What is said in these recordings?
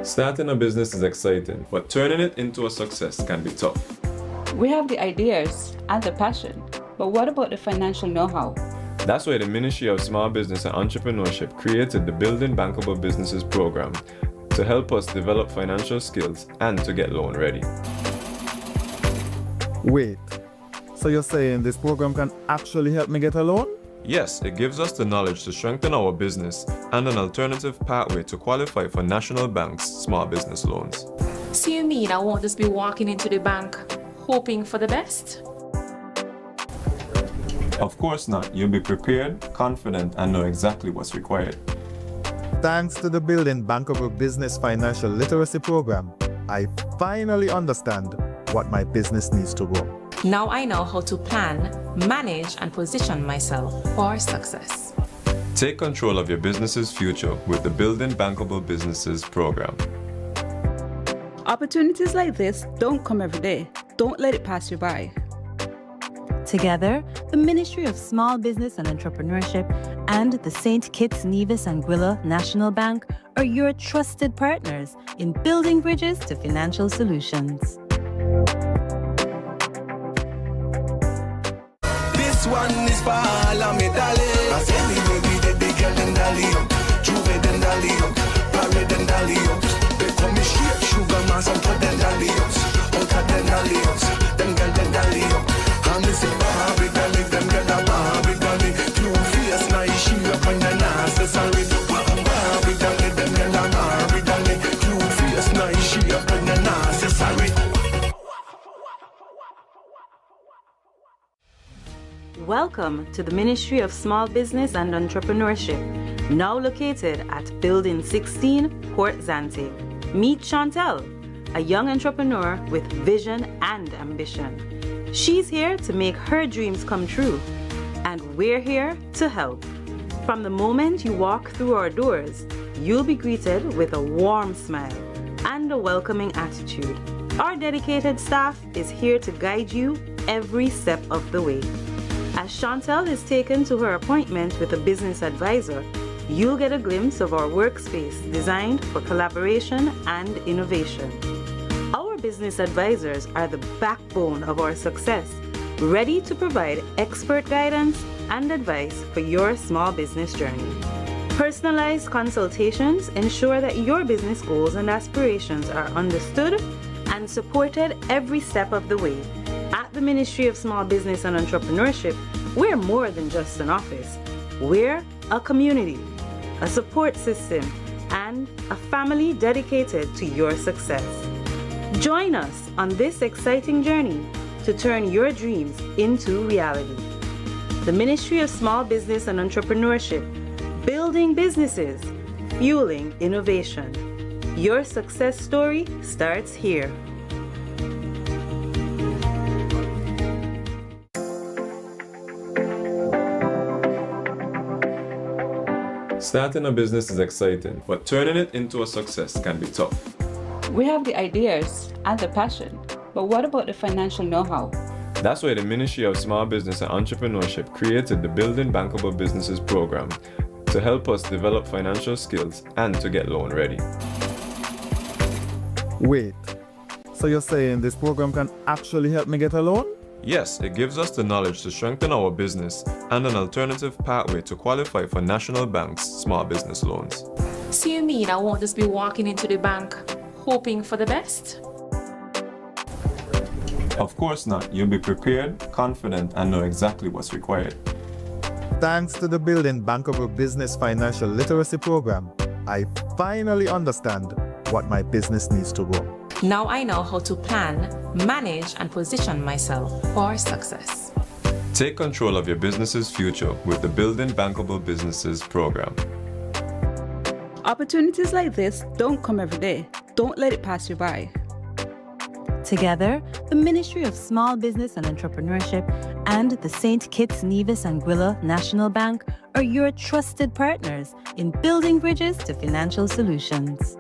Starting a business is exciting, but turning it into a success can be tough. We have the ideas and the passion, but what about the financial know-how? That's why the Ministry of Small Business and Entrepreneurship created the Building Bankable Businesses program to help us develop financial skills and to get loan ready. Wait, so you're saying this program can actually help me get a loan? Yes, it gives us the knowledge to strengthen our business and an alternative pathway to qualify for National Bank's small business loans. So you mean I won't just be walking into the bank hoping for the best? Of course not. You'll be prepared, confident, and know exactly what's required. Thanks to the Building Bankable Business Financial Literacy Program, I finally understand what my business needs to grow. Now I know how to plan, manage, and position myself for success. Take control of your business's future with the Building Bankable Businesses program. Opportunities like this don't come every day. Don't let it pass you by. Together, the Ministry of Small Business and Entrepreneurship and the St. Kitts Nevis and Anguilla National Bank are your trusted partners in building bridges to financial solutions. This one is for all of me, darling. I say me baby, the girl and dolly up, Juve and dolly up, parade and dolly up. They call me straight sugar man, some put them dolly ups, out of them dolly ups, them girl them dolly up. And me say Barbie dolly, them girl a Barbie dolly. Two face nice, she up on the necessary. Barbie dolly, them girl a Barbie dolly. Two face nice, she up on the necessary. Welcome to the Ministry of Small Business and Entrepreneurship, now located at Building 16, Port Zante. Meet Chantel, a young entrepreneur with vision and ambition. She's here to make her dreams come true, and we're here to help. From the moment you walk through our doors, you'll be greeted with a warm smile and a welcoming attitude. Our dedicated staff is here to guide you every step of the way. As Chantel is taken to her appointment with a business advisor, you'll get a glimpse of our workspace designed for collaboration and innovation. Our business advisors are the backbone of our success, ready to provide expert guidance and advice for your small business journey. Personalized consultations ensure that your business goals and aspirations are understood and supported every step of the way. At the Ministry of Small Business and Entrepreneurship, we're more than just an office. We're a community, a support system, and a family dedicated to your success. Join us on this exciting journey to turn your dreams into reality. The Ministry of Small Business and Entrepreneurship, building businesses, fueling innovation. Your success story starts here. Starting a business is exciting, but turning it into a success can be tough. We have the ideas and the passion, but what about the financial know-how? That's why the Ministry of Small Business and Entrepreneurship created the Building Bankable Businesses program to help us develop financial skills and to get loan ready. Wait, so you're saying this program can actually help me get a loan? Yes, it gives us the knowledge to strengthen our business and an alternative pathway to qualify for National Bank's small business loans. So you mean I won't just be walking into the bank hoping for the best? Of course not. You'll be prepared, confident, and know exactly what's required. Thanks to the Building Bankable Business Financial Literacy Program, I finally understand what my business needs to grow. Now I know how to plan, manage, and position myself for success. Take control of your business's future with the Building Bankable Businesses program. Opportunities like this don't come every day. Don't let it pass you by. Together, the Ministry of Small Business and Entrepreneurship and the St. Kitts Nevis and Anguilla National Bank are your trusted partners in building bridges to financial solutions.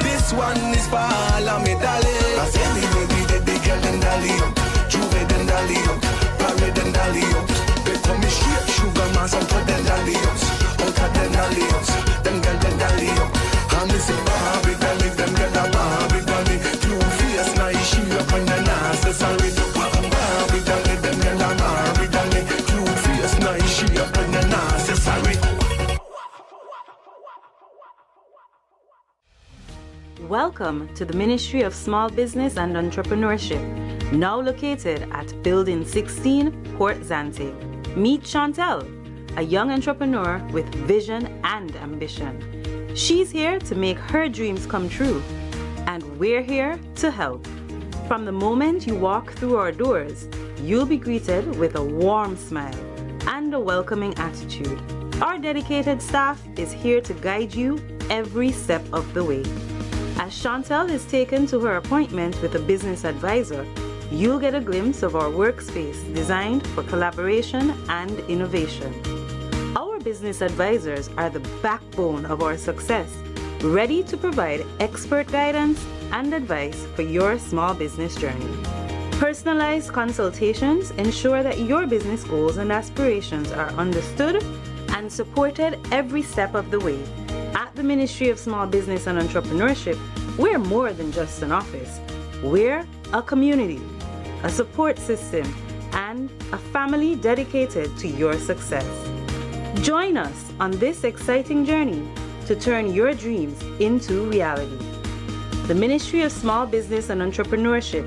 This one is for all of me, darling. I say me baby, the girl and dolly up, Juve and dolly up, parade and dolly up. They call me straight sugar man, some put them dolly ups, out of them dolly Welcome to the Ministry of Small Business and Entrepreneurship, now located at Building 16, Port Zante. Meet Chantel, a young entrepreneur with vision and ambition. She's here to make her dreams come true, and we're here to help. From the moment you walk through our doors, you'll be greeted with a warm smile and a welcoming attitude. Our dedicated staff is here to guide you every step of the way. As Chantel is taken to her appointment with a business advisor, you'll get a glimpse of our workspace designed for collaboration and innovation. Our business advisors are the backbone of our success, ready to provide expert guidance and advice for your small business journey. Personalized consultations ensure that your business goals and aspirations are understood and supported every step of the way. At the Ministry of Small Business and Entrepreneurship, we're more than just an office. We're a community, a support system, and a family dedicated to your success. Join us on this exciting journey to turn your dreams into reality. The Ministry of Small Business and Entrepreneurship,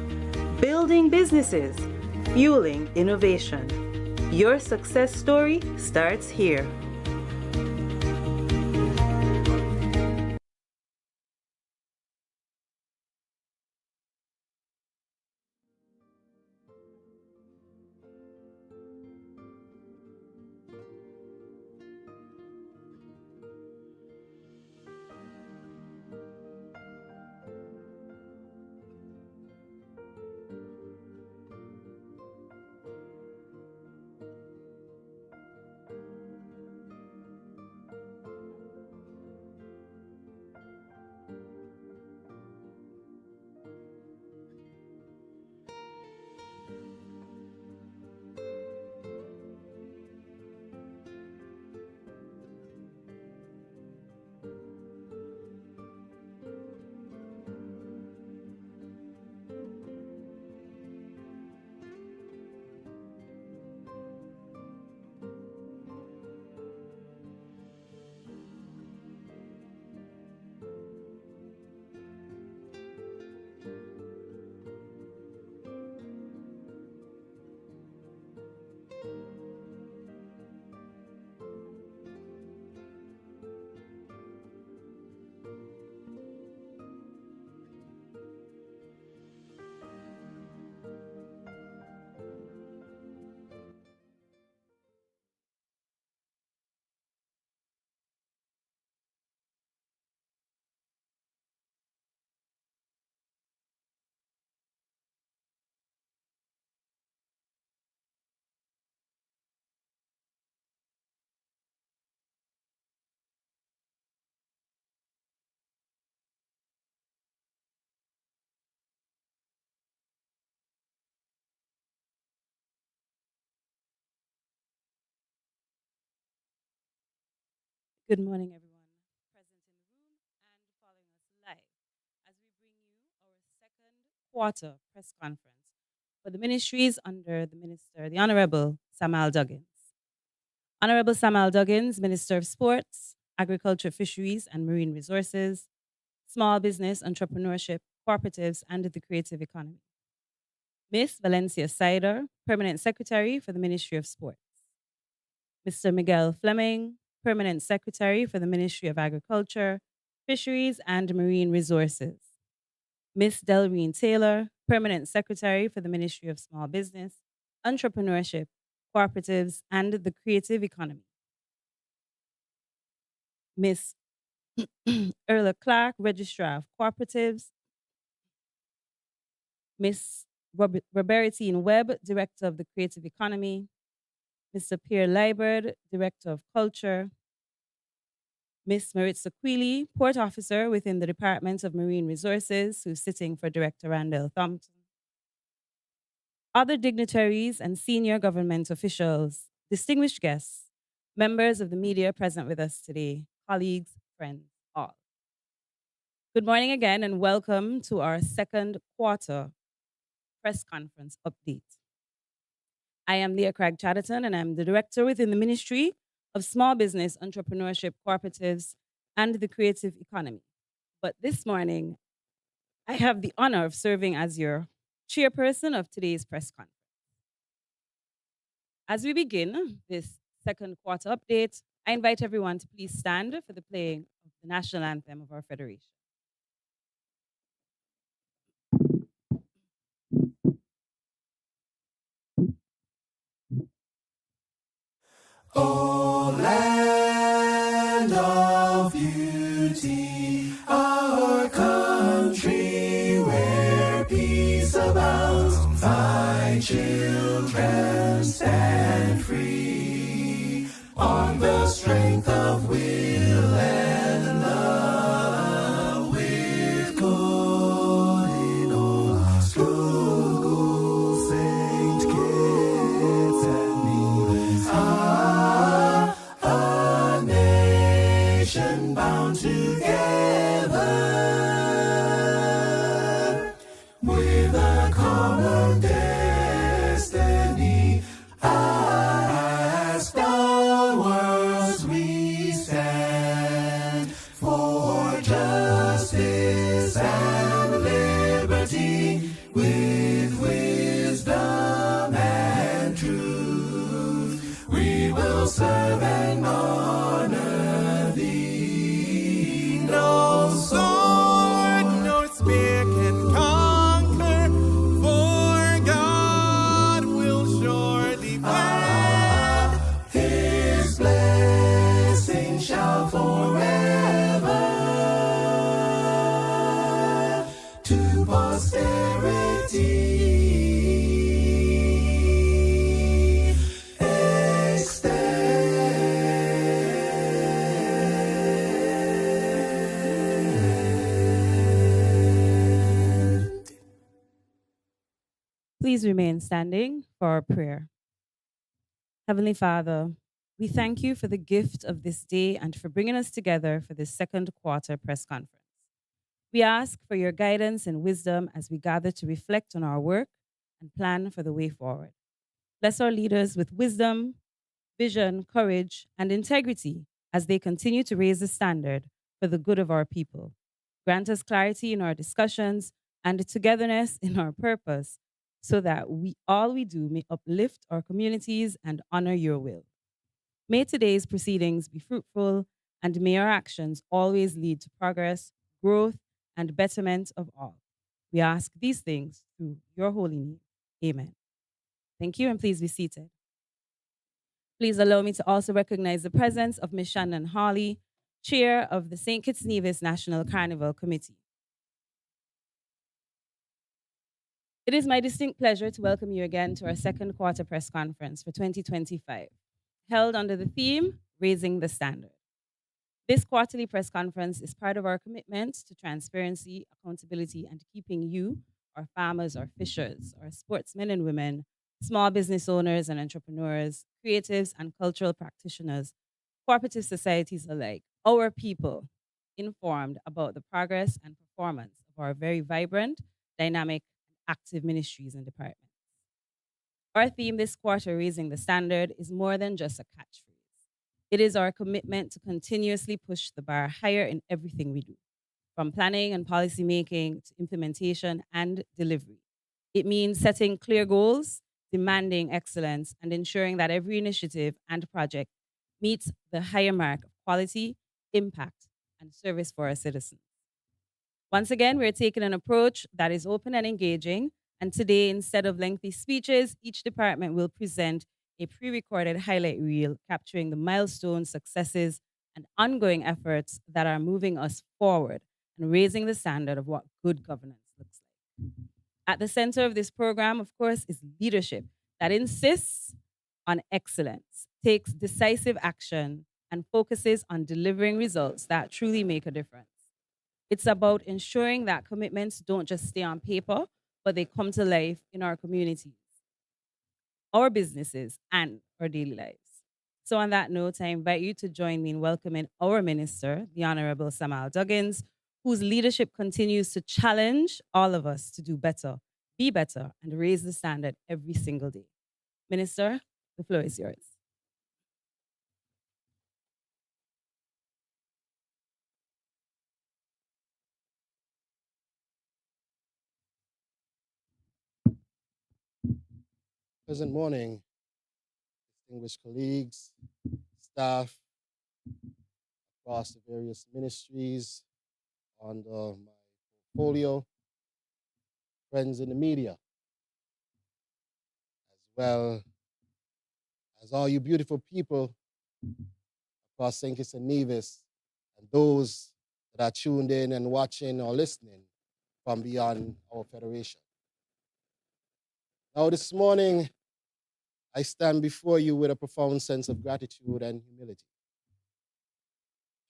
building businesses, fueling innovation. Your success story starts here. Good morning, everyone present in the room and following us live as we bring you our second quarter press conference for the ministries under the Minister, the Honorable Samal Duggins. Honorable Samal Duggins, Minister of Sports, Agriculture, Fisheries, and Marine Resources, Small Business, Entrepreneurship, Cooperatives, and the Creative Economy. Miss Valencia Sider, Permanent Secretary for the Ministry of Sports. Mr. Miguel Fleming, Permanent Secretary for the Ministry of Agriculture, Fisheries, and Marine Resources. Ms. Delreen Taylor, Permanent Secretary for the Ministry of Small Business, Entrepreneurship, Cooperatives, and the Creative Economy. Ms. Erla Clark, Registrar of Cooperatives. Ms. Robertine Webb, Director of the Creative Economy. Mr. Pierre Liebert, Director of Culture. Ms. Maritza Queely, Port Officer within the Department of Marine Resources, who's sitting for Director Randall Thompson. Other dignitaries and senior government officials, distinguished guests, members of the media present with us today, colleagues, friends, all. Good morning again and welcome to our second quarter press conference update. I am Leah Craig Chatterton and I'm the Director within the Ministry of Small Business, Entrepreneurship, Cooperatives, and the Creative Economy. But this morning, I have the honor of serving as your chairperson of today's press conference. As we begin this second quarter update, I invite everyone to please stand for the playing of the national anthem of our federation. O land of beauty, our country where peace abounds, thy children stand free on the strength of will and love, with good in all our schools, Saint Kitts and Nevis. A nation bound together with a common destiny. As stalwarts we stand for justice and liberty, with wisdom and truth. We will serve and honor thee. No sword nor spear can conquer, for God will sure defend. His blessing shall forever to posterity extend. Please remain standing for our prayer. Heavenly Father, we thank you for the gift of this day and for bringing us together for this second quarter press conference. We ask for your guidance and wisdom as we gather to reflect on our work and plan for the way forward. Bless our leaders with wisdom, vision, courage, and integrity as they continue to raise the standard for the good of our people. Grant us clarity in our discussions and togetherness in our purpose, so that all we do may uplift our communities and honor your will. May today's proceedings be fruitful, and may our actions always lead to progress, growth, and betterment of all. We ask these things through your holy name. Amen. Thank you, and please be seated. Please allow me to also recognize the presence of Ms. Shannon Hawley, Chair of the St. Kitts Nevis National Carnival Committee. It is my distinct pleasure to welcome you again to our second quarter press conference for 2025, held under the theme, Raising the Standard. This quarterly press conference is part of our commitment to transparency, accountability, and keeping you, our farmers, our fishers, our sportsmen and women, small business owners and entrepreneurs, creatives and cultural practitioners, cooperative societies alike, our people, informed about the progress and performance of our very vibrant, dynamic, active ministries and departments. Our theme this quarter, Raising the Standard, is more than just a catchphrase. It is our commitment to continuously push the bar higher in everything we do, from planning and policy making to implementation and delivery. It means setting clear goals, demanding excellence, and ensuring that every initiative and project meets the higher mark of quality, impact, and service for our citizens. Once again, we're taking an approach that is open and engaging, and today, instead of lengthy speeches, each department will present a pre-recorded highlight reel capturing the milestones, successes, and ongoing efforts that are moving us forward and raising the standard of what good governance looks like. At the center of this program, of course, is leadership that insists on excellence, takes decisive action, and focuses on delivering results that truly make a difference. It's about ensuring that commitments don't just stay on paper, but they come to life in our communities, our businesses, and our daily lives. So on that note, I invite you to join me in welcoming our minister, the Honorable Samal Duggins, whose leadership continues to challenge all of us to do better, be better, and raise the standard every single day. Minister, the floor is yours. Pleasant morning, distinguished colleagues, staff across the various ministries under my portfolio, friends in the media, as well as all you beautiful people across St. Kitts and Nevis, and those that are tuned in and watching or listening from beyond our federation. Now, this morning, I stand before you with a profound sense of gratitude and humility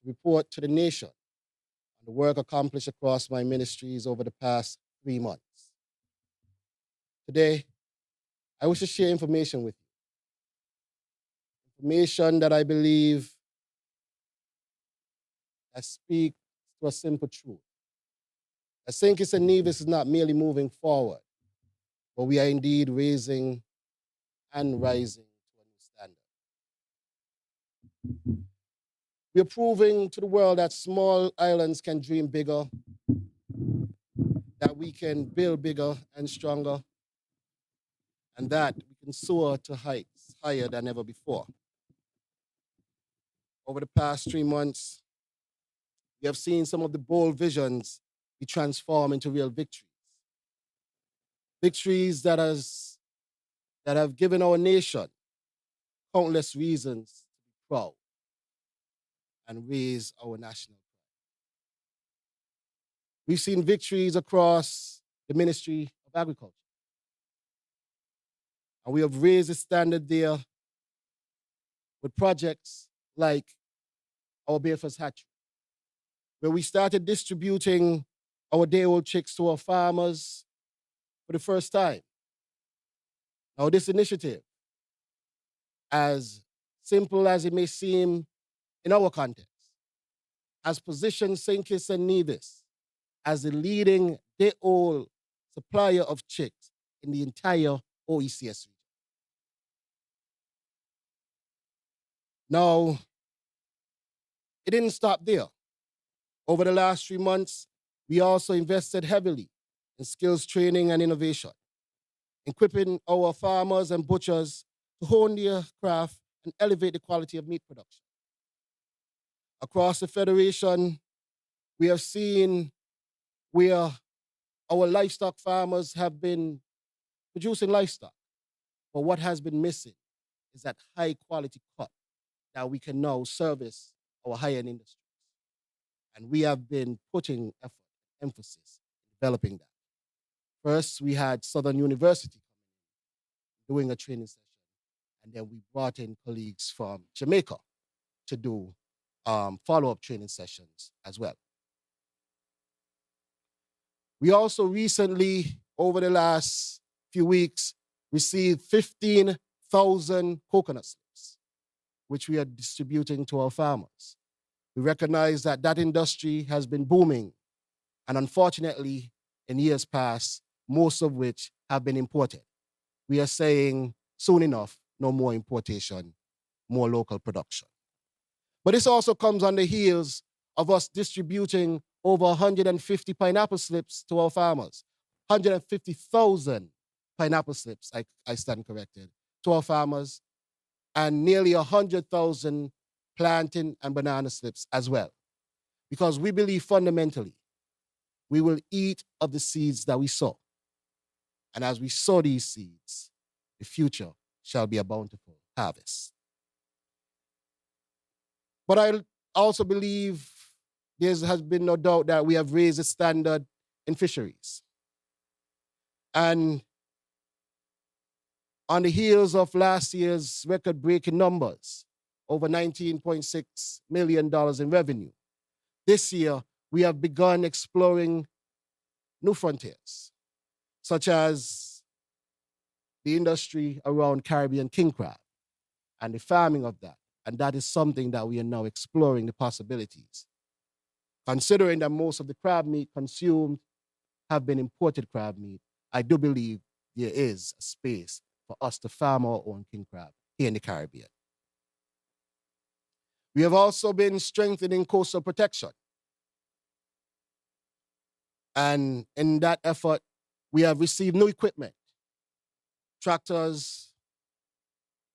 to report to the nation on the work accomplished across my ministries over the past 3 months. Today, I wish to share information with you. Information that I believe that speaks to a simple truth. That St. Kitts and Nevis is not merely moving forward, but we are indeed raising and rising to a new standard. We are proving to the world that small islands can dream bigger, that we can build bigger and stronger, and that we can soar to heights higher than ever before. Over the past 3 months, we have seen some of the bold visions be transformed into real victories. Victories that have given our nation countless reasons to be proud and raise our national pride. We've seen victories across the Ministry of Agriculture. And we have raised the standard there with projects like our Breakfast Hatchery, where we started distributing our day-old chicks to our farmers for the first time. Now, this initiative, as simple as it may seem in our context, has positioned St. Kitts and Nevis as the leading day-old supplier of chicks in the entire OECS region. Now, it didn't stop there. Over the last 3 months, we also invested heavily in skills training and innovation, equipping our farmers and butchers to hone their craft and elevate the quality of meat production. Across the Federation, we have seen where our livestock farmers have been producing livestock, but what has been missing is that high quality cut that we can now service our high-end industries. And we have been putting effort and emphasis in developing that. First, we had Southern University coming in, doing a training session, and then we brought in colleagues from Jamaica to do follow-up training sessions as well. We also recently, over the last few weeks, received 15,000 coconut slips, which we are distributing to our farmers. We recognize that that industry has been booming, and unfortunately, in years past, most of which have been imported. We are saying, soon enough, no more importation, more local production. But this also comes on the heels of us distributing over 150 pineapple slips to our farmers. 150,000 pineapple slips, I stand corrected, to our farmers, and nearly 100,000 plantain and banana slips as well. Because we believe fundamentally, we will eat of the seeds that we sow. And as we sow these seeds, the future shall be a bountiful harvest. But I also believe there has been no doubt that we have raised the standard in fisheries. And on the heels of last year's record-breaking numbers, over $19.6 million in revenue, this year we have begun exploring new frontiers, such as the industry around Caribbean king crab and the farming of that. And that is something that we are now exploring the possibilities. Considering that most of the crab meat consumed have been imported crab meat, I do believe there is a space for us to farm our own king crab here in the Caribbean. We have also been strengthening coastal protection. And in that effort, we have received new equipment, tractors,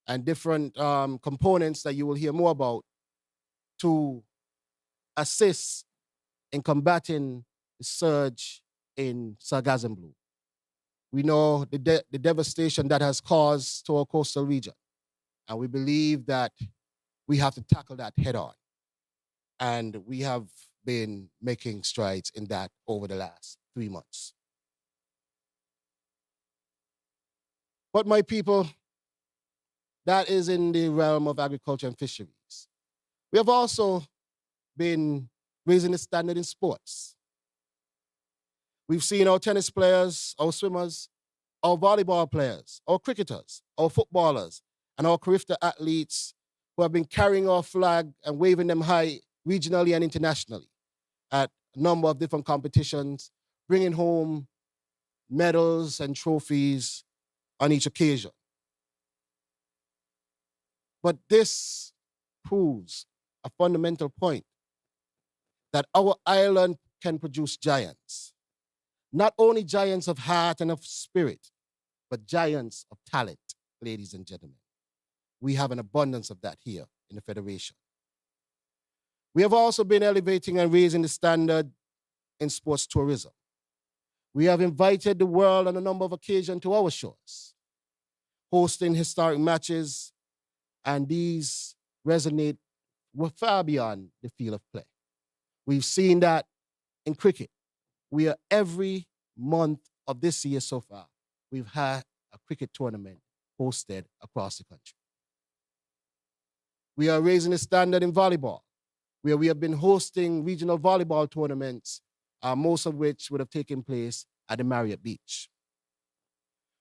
and different components that you will hear more about to assist in combating the surge in sargassum blue. We know the devastation that has caused to our coastal region, and we believe that we have to tackle that head on. And we have been making strides in that over the last 3 months. But my people, that is in the realm of agriculture and fisheries. We have also been raising the standard in sports. We've seen our tennis players, our swimmers, our volleyball players, our cricketers, our footballers, and our career athletes who have been carrying our flag and waving them high regionally and internationally at a number of different competitions, bringing home medals and trophies on each occasion. But this proves a fundamental point that our island can produce giants. Not only giants of heart and of spirit, but giants of talent, ladies and gentlemen. We have an abundance of that here in the Federation. We have also been elevating and raising the standard in sports tourism. We have invited the world on a number of occasions to our shores, hosting historic matches, and these resonate far beyond the field of play. We've seen that in cricket. We are every month of this year so far, we've had a cricket tournament hosted across the country. We are raising the standard in volleyball, where we have been hosting regional volleyball tournaments, most of which would have taken place at the Marriott Beach.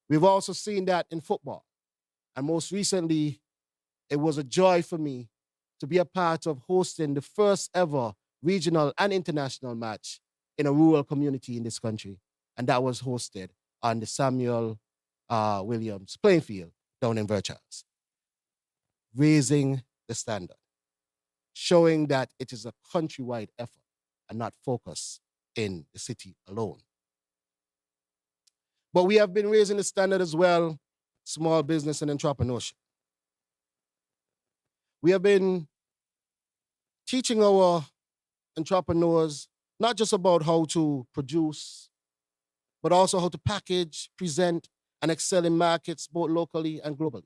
We've also seen that in football. And most recently, it was a joy for me to be a part of hosting the first ever regional and international match in a rural community in this country. And that was hosted on the Samuel Williams playing field down in Virchars. Raising the standard, showing that it is a countrywide effort and not focused in the city alone. But we have been raising the standard as well, small business and entrepreneurship. We have been teaching our entrepreneurs not just about how to produce, but also how to package, present, and excel in markets both locally and globally.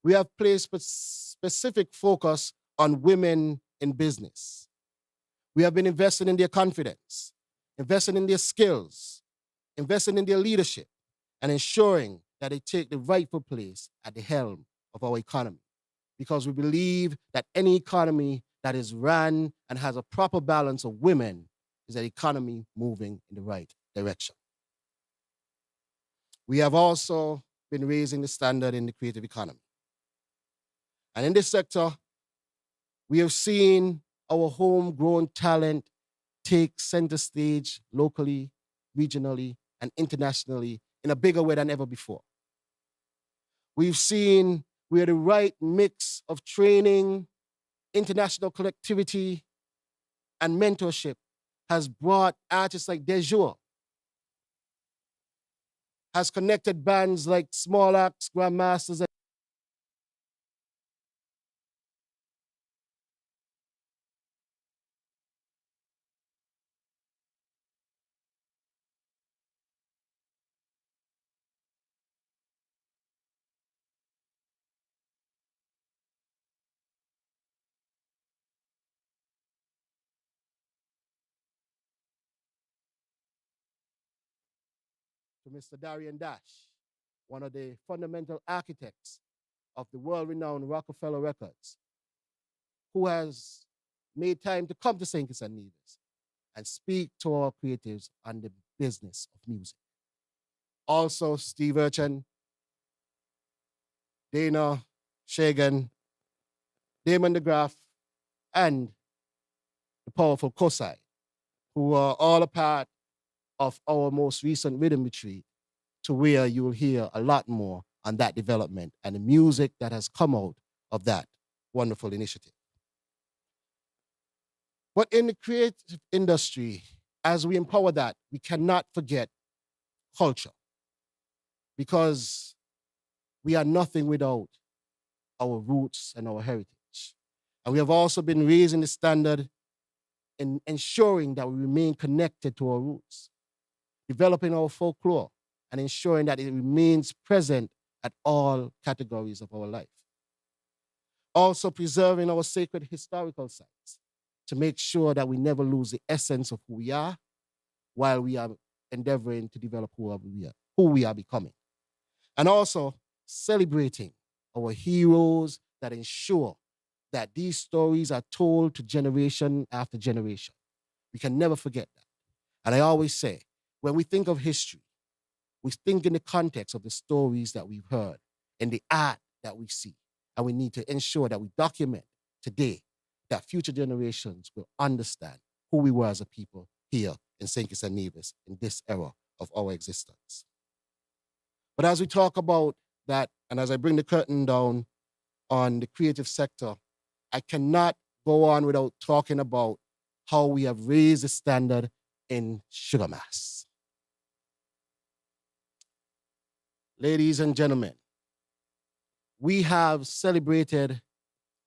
We have placed specific focus on women in business. We have been investing in their confidence, investing in their skills, investing in their leadership, and ensuring that they take the rightful place at the helm of our economy. Because we believe that any economy that is run and has a proper balance of women is an economy moving in the right direction. We have also been raising the standard in the creative economy. And in this sector, we have seen our homegrown talent take center stage locally, regionally, and internationally in a bigger way than ever before. We've seen where the right mix of training, international collectivity, and mentorship has brought artists like Dejour, has connected bands like Small Acts, Grandmasters, to Mr. Darian Dash, one of the fundamental architects of the world-renowned Rockefeller Records, who has made time to come to St. Kitts and Nevis and speak to our creatives on the business of music. Also, Steve Urchin, Dana Shagan, Damon DeGraff, and the powerful Kosai, who are all a part of our most recent rhythm retreat, to where you will hear a lot more on that development and the music that has come out of that wonderful initiative. But in the creative industry, as we empower that, we cannot forget culture. Because we are nothing without our roots and our heritage. And we have also been raising the standard in ensuring that we remain connected to our roots, developing our folklore, and ensuring that it remains present at all categories of our life. Also preserving our sacred historical sites to make sure that we never lose the essence of who we are while we are endeavoring to develop who we are becoming. And also celebrating our heroes that ensure that these stories are told to generation after generation. We can never forget that. And I always say, when we think of history, we think in the context of the stories that we've heard and the art that we see. And we need to ensure that we document today that future generations will understand who we were as a people here in St. Kitts and Nevis in this era of our existence. But as we talk about that, and as I bring the curtain down on the creative sector, I cannot go on without talking about how we have raised the standard in sugar mass. Ladies and gentlemen, we have celebrated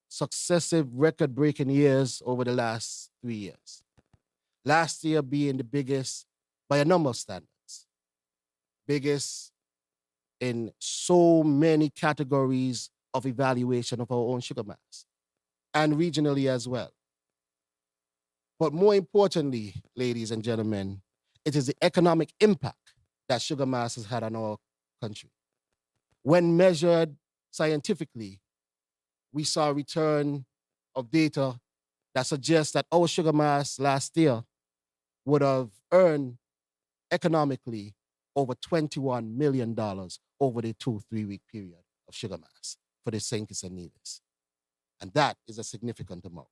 successive record-breaking years over the last 3 years. Last year being the biggest by a number of standards. Biggest in so many categories of evaluation of our own sugar mass, and regionally as well. But more importantly, ladies and gentlemen, it is the economic impact that sugar mass has had on our country. When measured scientifically, we saw a return of data that suggests that our sugar mass last year would have earned economically over $21 million over the 2-3 week period of sugar mass for the St. Kitts and Nevis. And that is a significant amount.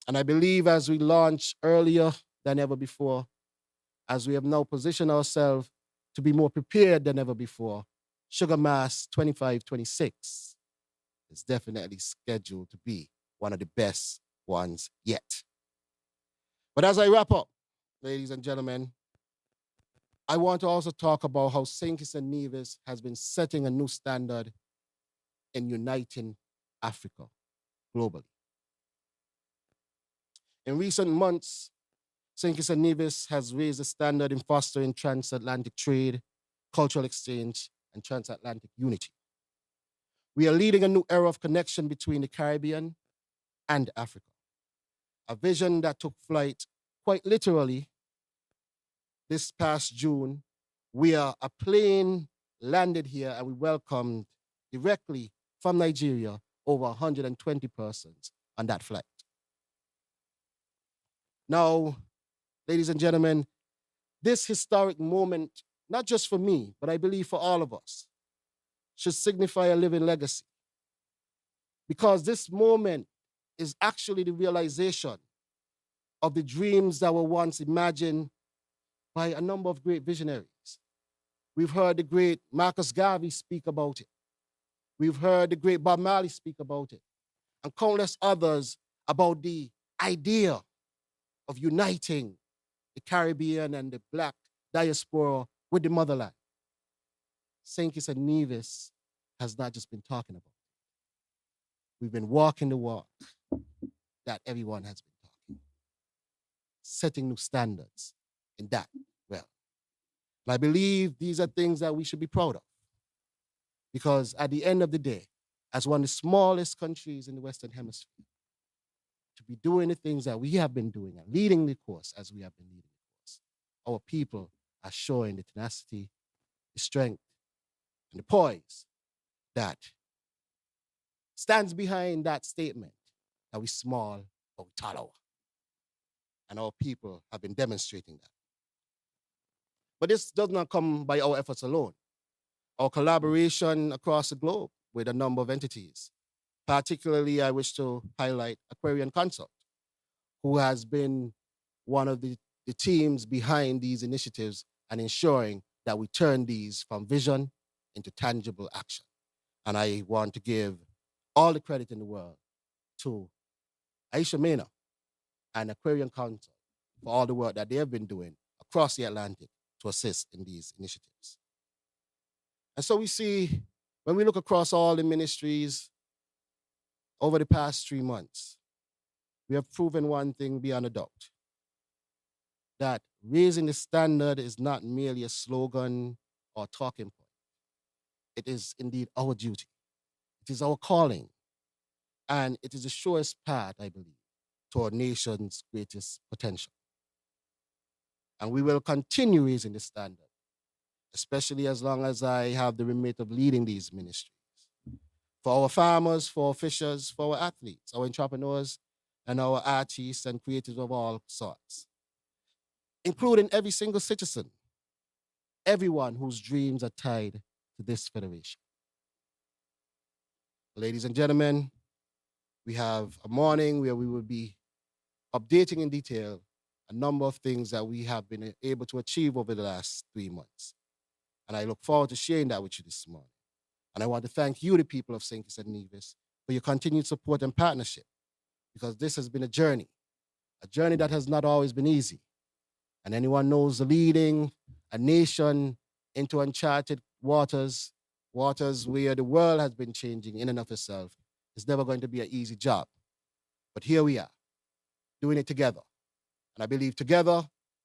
And I believe as we launch earlier than ever before, as we have now positioned ourselves to be more prepared than ever before, Sugar Mass 25-26 is definitely scheduled to be one of the best ones yet. But as I wrap up, ladies and gentlemen, I want to also talk about how St. Kitts and Nevis has been setting a new standard in uniting Africa globally. In recent months, St. Kitts and Nevis has raised the standard in fostering transatlantic trade, cultural exchange, and transatlantic unity. We are leading a new era of connection between the Caribbean and Africa, a vision that took flight quite literally this past June, where a plane landed here and we welcomed directly from Nigeria over 120 persons on that flight. Now, ladies and gentlemen, this historic moment, not just for me, but I believe for all of us, should signify a living legacy. Because this moment is actually the realization of the dreams that were once imagined by a number of great visionaries. We've heard the great Marcus Garvey speak about it. We've heard the great Bob Marley speak about it, and countless others about the idea of uniting the Caribbean and the Black diaspora with the motherland. St. Kitts and Nevis has not just been talking about it. We've been walking the walk that everyone has been talking, setting new standards in that realm. And I believe these are things that we should be proud of, because at the end of the day, as one of the smallest countries in the Western Hemisphere, to be doing the things that we have been doing and leading the course as we have been leading the course, our people are showing the tenacity, the strength, and the poise that stands behind that statement that we're small but we tall. And our people have been demonstrating that. But this does not come by our efforts alone. Our collaboration across the globe with a number of entities. Particularly, I wish to highlight Aquarian Consult, who has been one of the teams behind these initiatives and ensuring that we turn these from vision into tangible action. And I want to give all the credit in the world to Aisha Mena and Aquarian Consult for all the work that they have been doing across the Atlantic to assist in these initiatives. And so we see, when we look across all the ministries over the past 3 months, we have proven one thing beyond a doubt, that raising the standard is not merely a slogan or talking point. It is indeed our duty. It is our calling. And it is the surest path, I believe, to our nation's greatest potential. And we will continue raising the standard, especially as long as I have the remit of leading these ministries. For our farmers, for our fishers, for our athletes, our entrepreneurs, and our artists and creatives of all sorts, including every single citizen, everyone whose dreams are tied to this federation. Ladies and gentlemen, we have a morning where we will be updating in detail a number of things that we have been able to achieve over the last 3 months. And I look forward to sharing that with you this morning. And I want to thank you, the people of St. Kitts and Nevis, for your continued support and partnership, because this has been a journey that has not always been easy. And anyone knows leading a nation into uncharted waters where the world has been changing in and of itself, is never going to be an easy job. But here we are, doing it together. And I believe together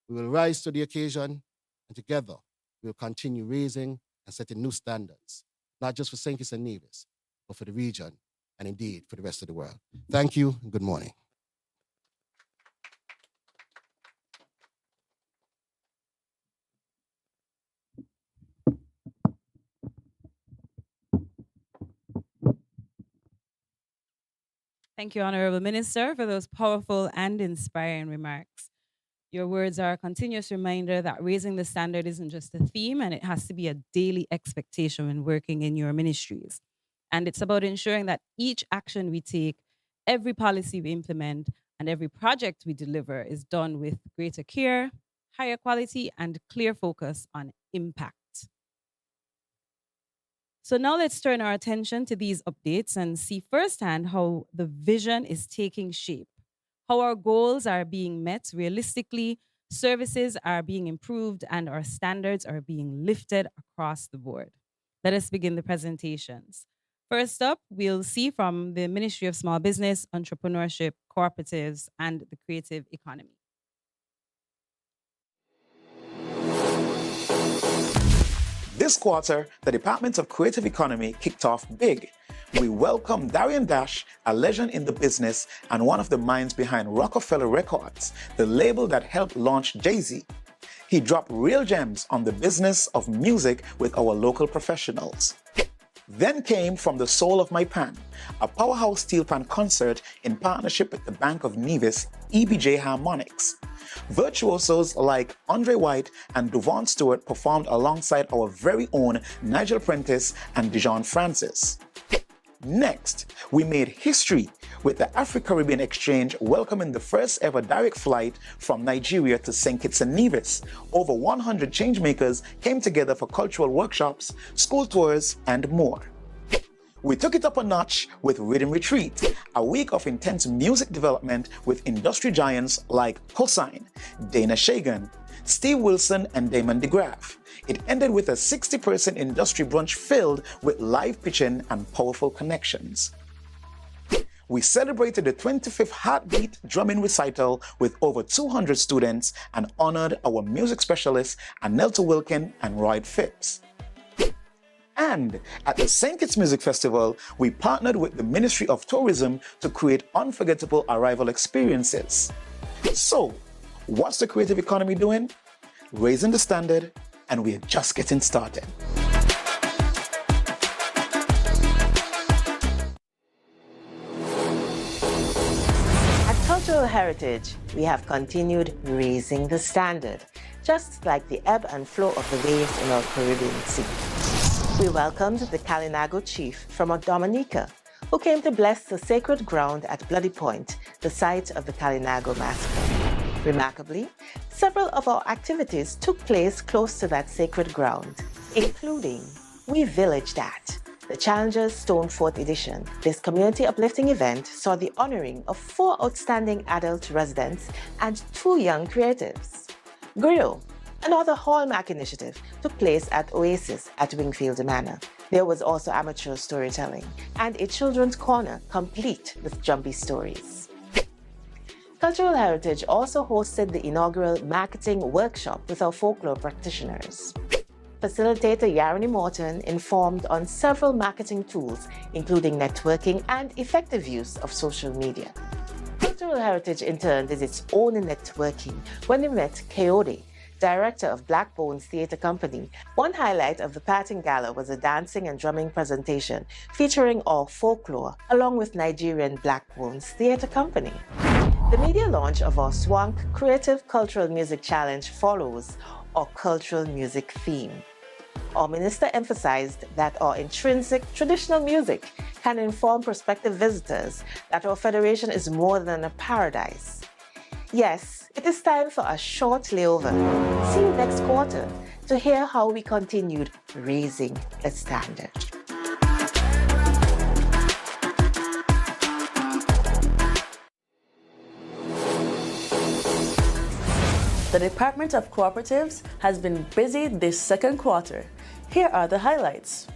we will rise to the occasion, and together we will continue raising and setting new standards, not just for St. Kitts and Nevis, but for the region and indeed for the rest of the world. Thank you and good morning. Thank you, Honorable Minister, for those powerful and inspiring remarks. Your words are a continuous reminder that raising the standard isn't just a theme, and it has to be a daily expectation when working in your ministries. And it's about ensuring that each action we take, every policy we implement, and every project we deliver is done with greater care, higher quality, and clear focus on impact. So now let's turn our attention to these updates and see firsthand how the vision is taking shape, how our goals are being met realistically, services are being improved, and our standards are being lifted across the board. Let us begin the presentations. First up, we'll see from the Ministry of Small Business, Entrepreneurship, Cooperatives, and the Creative Economy. This quarter, the Department of Creative Economy kicked off big. We welcomed Darian Dash, a legend in the business and one of the minds behind Rockefeller Records, the label that helped launch Jay-Z. He dropped real gems on the business of music with our local professionals. Then came From the Soul of My Pan, a powerhouse steel pan concert in partnership with the Bank of Nevis, EBJ Harmonics. Virtuosos like Andre White and Duvon Stewart performed alongside our very own Nigel Prentice and Dijon Francis. Next, we made history with the Afro-Caribbean Exchange welcoming the first ever direct flight from Nigeria to St. Kitts and Nevis. Over 100 changemakers came together for cultural workshops, school tours, and more. We took it up a notch with Rhythm Retreat, a week of intense music development with industry giants like Cosine, Dana Shagan, Steve Wilson, and Damon DeGraff. It ended with a 60-person industry brunch filled with live pitching and powerful connections. We celebrated the 25th Heartbeat Drumming Recital with over 200 students and honored our music specialists Anelta Wilkin and Royd Phipps. And at the St. Kitts Music Festival, we partnered with the Ministry of Tourism to create unforgettable arrival experiences. So, what's the creative economy doing? Raising the standard, and we're just getting started. At Cultural Heritage, we have continued raising the standard, just like the ebb and flow of the waves in our Caribbean Sea. We welcomed the Kalinago chief from Dominica, who came to bless the sacred ground at Bloody Point, the site of the Kalinago massacre. Remarkably, several of our activities took place close to that sacred ground, including We Villaged At, the Challengers Stone Fort edition. This community uplifting event saw the honoring of 4 outstanding adult residents and 2 young creatives. Griot, Another hallmark initiative took place at Oasis at Wingfield Manor. There was also amateur storytelling and a children's corner complete with jumpy stories. Cultural Heritage also hosted the inaugural marketing workshop with our folklore practitioners. Facilitator Yarani Morton informed on several marketing tools, including networking and effective use of social media. Cultural Heritage in turn did its own networking when we met Coyote, director of Black Bones Theatre Company. One highlight of the parting gala was a dancing and drumming presentation featuring our folklore along with Nigerian Black Bones Theatre Company. The media launch of our Swank Creative Cultural Music Challenge follows our cultural music theme. Our minister emphasized that our intrinsic traditional music can inform prospective visitors that our federation is more than a paradise. Yes, it is time for a short layover. See you next quarter to hear how we continued raising the standard. The Department of Cooperatives has been busy this second quarter. Here are the highlights.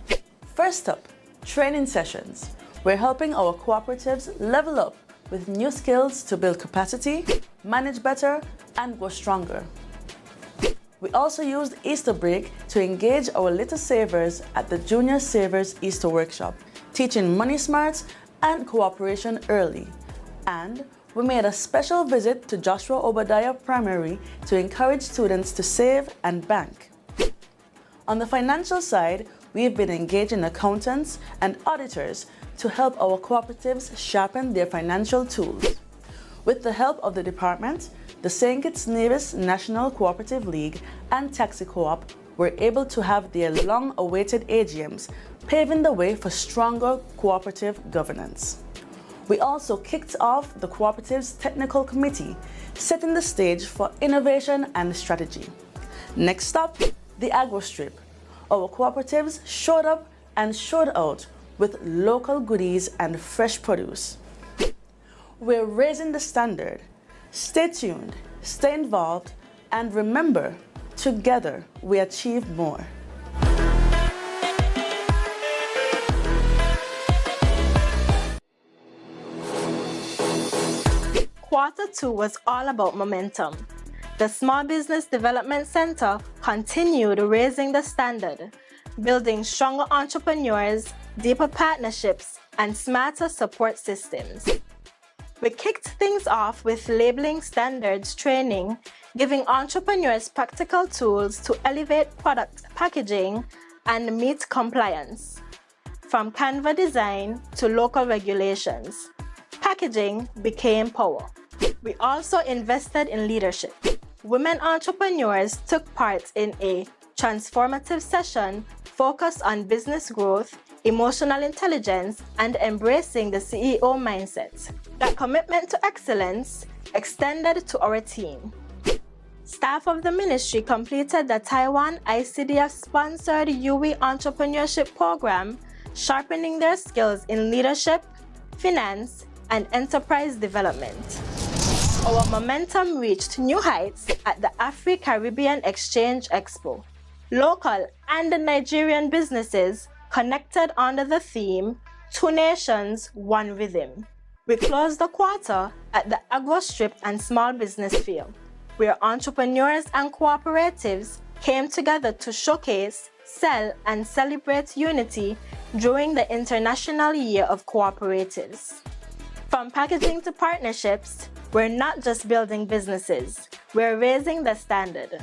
First up, training sessions. We're helping our cooperatives level up with new skills to build capacity, manage better, and grow stronger. We also used Easter break to engage our little savers at the Junior Savers Easter Workshop, teaching money smarts and cooperation early. And we made a special visit to Joshua Obadiah Primary to encourage students to save and bank. On the financial side, we've been engaging accountants and auditors to help our cooperatives sharpen their financial tools. With the help of the department, the St. Kitts Nevis National Cooperative League and Taxi Co-op were able to have their long-awaited AGMs, paving the way for stronger cooperative governance. We also kicked off the Cooperatives Technical Committee, setting the stage for innovation and strategy. Next up, the Agro Strip. Our cooperatives showed up and showed out with local goodies and fresh produce. We're raising the standard. Stay tuned, stay involved, and remember, together we achieve more. Quarter 2 was all about momentum. The Small Business Development Center continued raising the standard, building stronger entrepreneurs, deeper partnerships, and smarter support systems. We kicked things off with labeling standards training, giving entrepreneurs practical tools to elevate product packaging and meet compliance. From Canva design to local regulations, packaging became power. We also invested in leadership. Women entrepreneurs took part in a transformative session focused on business growth, emotional intelligence, and embracing the CEO mindset. That commitment to excellence extended to our team. Staff of the ministry completed the Taiwan ICDF-sponsored UE Entrepreneurship Program, sharpening their skills in leadership, finance, and enterprise development. Our momentum reached new heights at the Afri-Caribbean Exchange Expo. Local and Nigerian businesses connected under the theme, Two Nations, One Rhythm. We closed the quarter at the Agro Strip and Small Business Field, where entrepreneurs and cooperatives came together to showcase, sell, and celebrate unity during the International Year of Cooperatives. From packaging to partnerships, we're not just building businesses, we're raising the standard.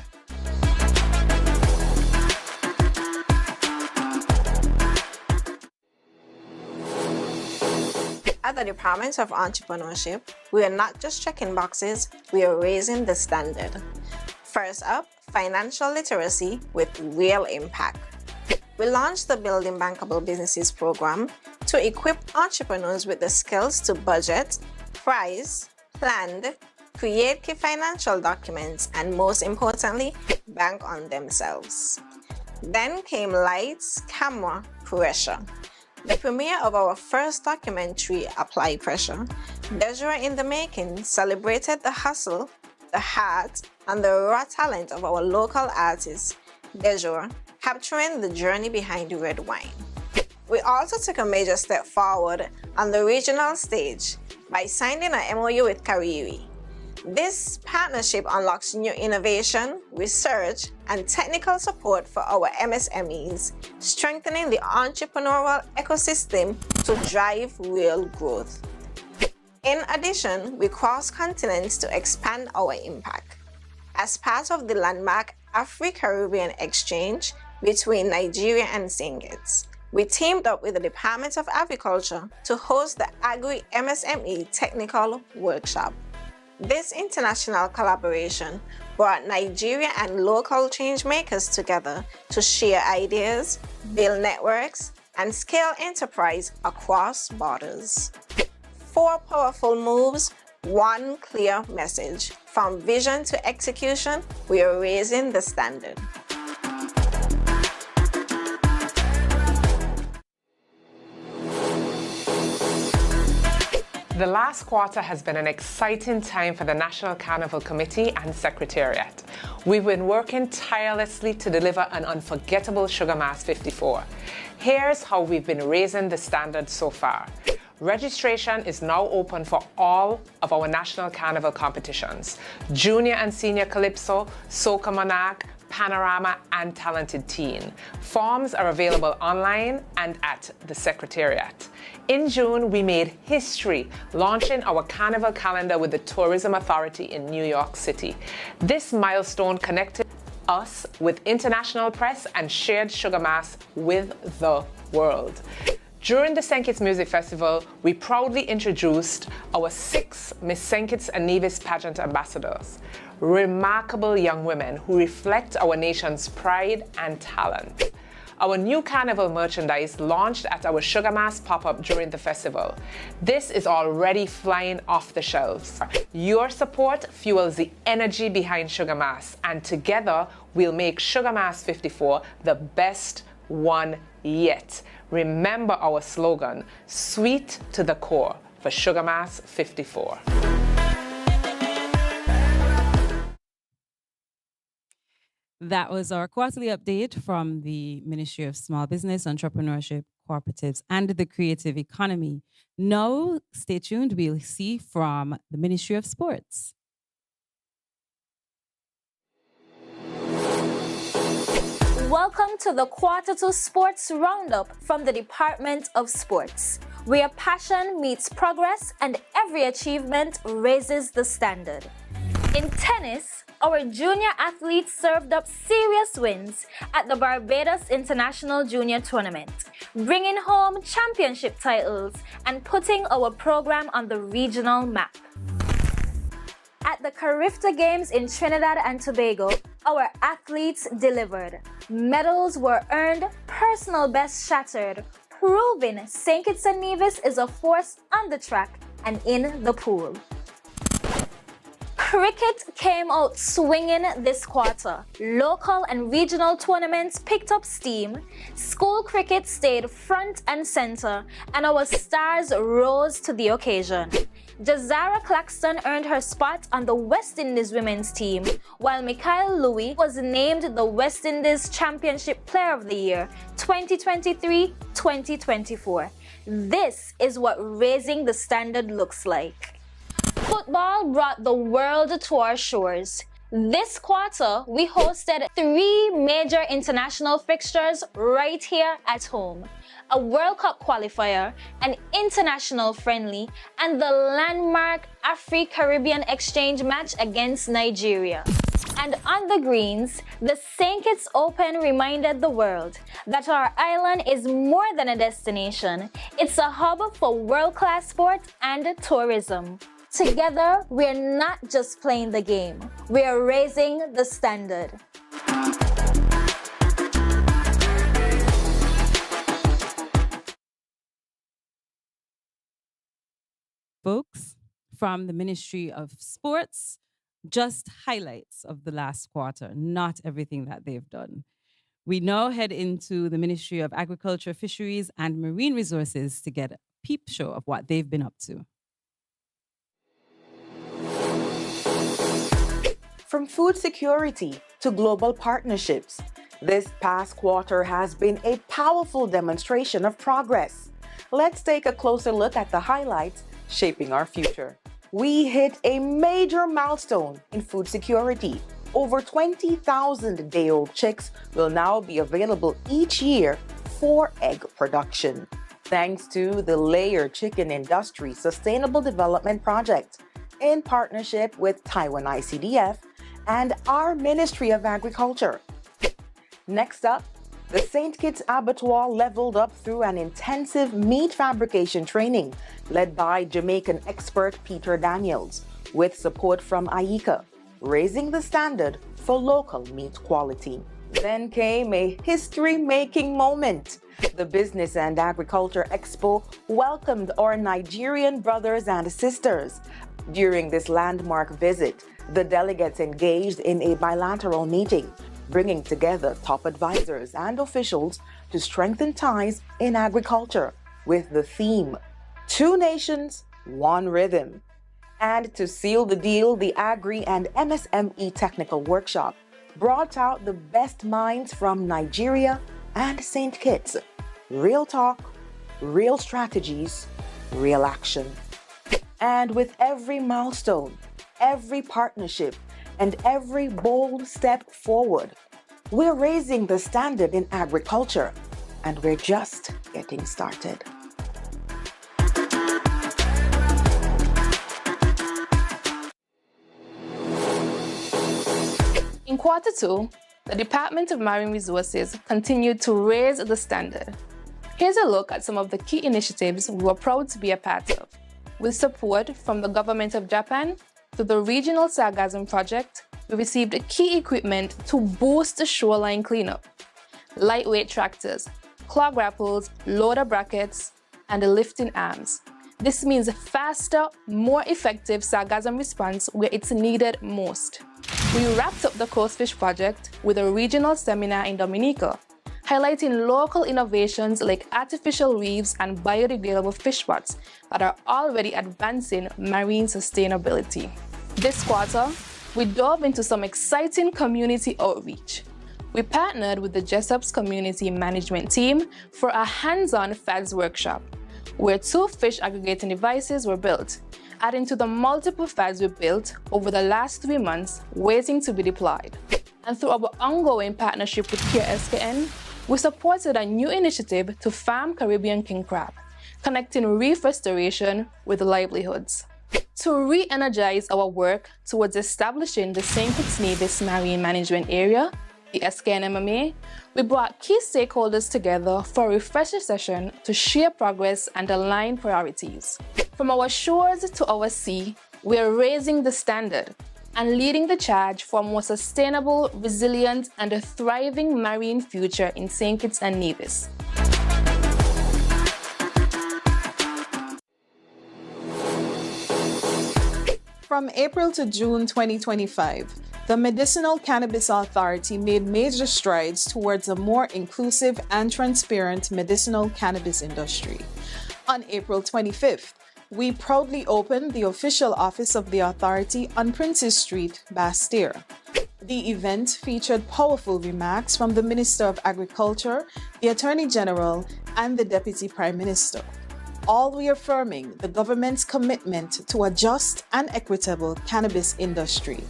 At the Department of Entrepreneurship, we are not just checking boxes, we are raising the standard. First up, financial literacy with real impact. We launched the Building Bankable Businesses program to equip entrepreneurs with the skills to budget, price, plan, create key financial documents, and most importantly, bank on themselves. Then came Lights, Camera, Pressure. The premiere of our first documentary, Apply Pressure, Desiree in the Making, celebrated the hustle, the heart, and the raw talent of our local artists, Dejour, capturing the journey behind the red wine. We also took a major step forward on the regional stage by signing an MOU with Kariri. This partnership unlocks new innovation, research, and technical support for our MSMEs, strengthening the entrepreneurial ecosystem to drive real growth. In addition, we crossed continents to expand our impact. As part of the landmark Afro-Caribbean exchange between Nigeria and St. Kitts, we teamed up with the Department of Agriculture to host the Agri-MSME Technical Workshop. This international collaboration brought Nigeria and local change makers together to share ideas, build networks, and scale enterprise across borders. 4 powerful moves, 1 clear message. From vision to execution, we are raising the standard. The last quarter has been an exciting time for the National Carnival Committee and Secretariat. We've been working tirelessly to deliver an unforgettable Sugar Mass 54. Here's how we've been raising the standard so far. Registration is now open for all of our National Carnival competitions: Junior and Senior Calypso, Soca Monarch, Panorama, and Talented Teen. Forms are available online and at the Secretariat. In June, we made history, launching our Carnival calendar with the Tourism Authority in New York City. This milestone connected us with international press and shared Sugar Mass with the world. During the St. Kitts Music Festival, we proudly introduced our 6 Miss St. Kitts and Nevis pageant ambassadors, remarkable young women who reflect our nation's pride and talent. Our new carnival merchandise launched at our Sugar Mass pop-up during the festival. This is already flying off the shelves. Your support fuels the energy behind Sugar Mass, and together we'll make Sugar Mass 54 the best one yet. Remember our slogan, sweet to the core, for Sugar Mass 54. That was our quarterly update from the Ministry of Small Business, Entrepreneurship, Cooperatives, and the Creative Economy. Now, stay tuned. We'll see from the Ministry of Sports. Welcome to the Quarter 2 Sports Roundup from the Department of Sports, where passion meets progress and every achievement raises the standard. In tennis, our junior athletes served up serious wins at the Barbados International Junior Tournament, bringing home championship titles and putting our program on the regional map. At the Carifta Games in Trinidad and Tobago, our athletes delivered. Medals were earned, personal bests shattered, proving St. Kitts and Nevis is a force on the track and in the pool. Cricket came out swinging this quarter. Local and regional tournaments picked up steam. School cricket stayed front and center, and our stars rose to the occasion. Jazara Claxton earned her spot on the West Indies women's team, while Mikhail Louis was named the West Indies Championship Player of the Year 2023-2024. This is what raising the standard looks like. Football brought the world to our shores. This quarter, we hosted 3 major international fixtures right here at home: a World Cup qualifier, an international friendly, and the landmark Afro-Caribbean exchange match against Nigeria. And on the greens, the St. Kitts Open reminded the world that our island is more than a destination. It's a hub for world-class sports and tourism. Together, we're not just playing the game, we're raising the standard. Folks, from the Ministry of Sports, just highlights of the last quarter, not everything that they've done. We now head into the Ministry of Agriculture, Fisheries, and Marine Resources to get a peep show of what they've been up to. From food security to global partnerships, this past quarter has been a powerful demonstration of progress. Let's take a closer look at the highlights shaping our future. We hit a major milestone in food security. Over 20,000 day-old chicks will now be available each year for egg production, thanks to the Layer Chicken Industry Sustainable Development Project in partnership with Taiwan ICDF and our Ministry of Agriculture. Next up, the St. Kitts Abattoir leveled up through an intensive meat fabrication training led by Jamaican expert Peter Daniels, with support from IECA, raising the standard for local meat quality. Then came a history-making moment. The Business and Agriculture Expo welcomed our Nigerian brothers and sisters. During this landmark visit, the delegates engaged in a bilateral meeting, bringing together top advisors and officials to strengthen ties in agriculture with the theme, Two Nations, One Rhythm. And to seal the deal, the Agri and MSME Technical Workshop brought out the best minds from Nigeria and St. Kitts. Real talk, real strategies, real action. And with every milestone, every partnership, and every bold step forward, we're raising the standard in agriculture, and we're just getting started. In quarter two, the Department of Marine Resources continued to raise the standard. Here's a look at some of the key initiatives we were proud to be a part of. With support from the Government of Japan to the Regional Sargassum Project, we received key equipment to boost the shoreline cleanup. Lightweight tractors, claw grapples, loader brackets, and lifting arms. This means faster, more effective sargassum response where it's needed most. We wrapped up the Coast Fish project with a regional seminar in Dominica, highlighting local innovations like artificial reefs and biodegradable fish pots that are already advancing marine sustainability. This quarter, we dove into some exciting community outreach. We partnered with the Jessup's community management team for a hands-on FADS workshop, where 2 fish aggregating devices were built, adding to the multiple FADS we built over the last 3 months waiting to be deployed. And through our ongoing partnership with Care SKN, we supported a new initiative to farm Caribbean king crab, connecting reef restoration with livelihoods. To re-energize our work towards establishing the St. Kitts Nevis Marine Management Area, the SKN-MMA, we brought key stakeholders together for a refresher session to share progress and align priorities. From our shores to our sea, we are raising the standard and leading the charge for a more sustainable, resilient, and a thriving marine future in St. Kitts and Nevis. From April to June 2025, the Medicinal Cannabis Authority made major strides towards a more inclusive and transparent medicinal cannabis industry. On April 25th, we proudly opened the official office of the authority on Princes Street, Bastille. The event featured powerful remarks from the Minister of Agriculture, the Attorney General, and the Deputy Prime Minister, all reaffirming the government's commitment to a just and equitable cannabis industry.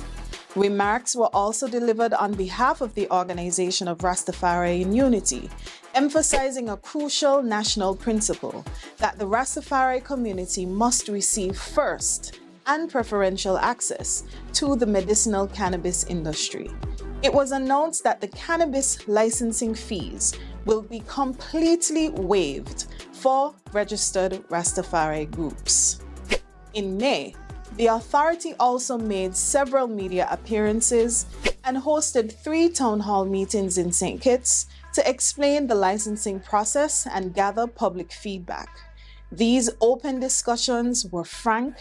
Remarks were also delivered on behalf of the Organization of Rastafari in Unity, emphasizing a crucial national principle that the Rastafari community must receive first and preferential access to the medicinal cannabis industry. It was announced that the cannabis licensing fees will be completely waived for registered Rastafari groups. In May, the authority also made several media appearances and hosted 3 town hall meetings in St. Kitts to explain the licensing process and gather public feedback. These open discussions were frank,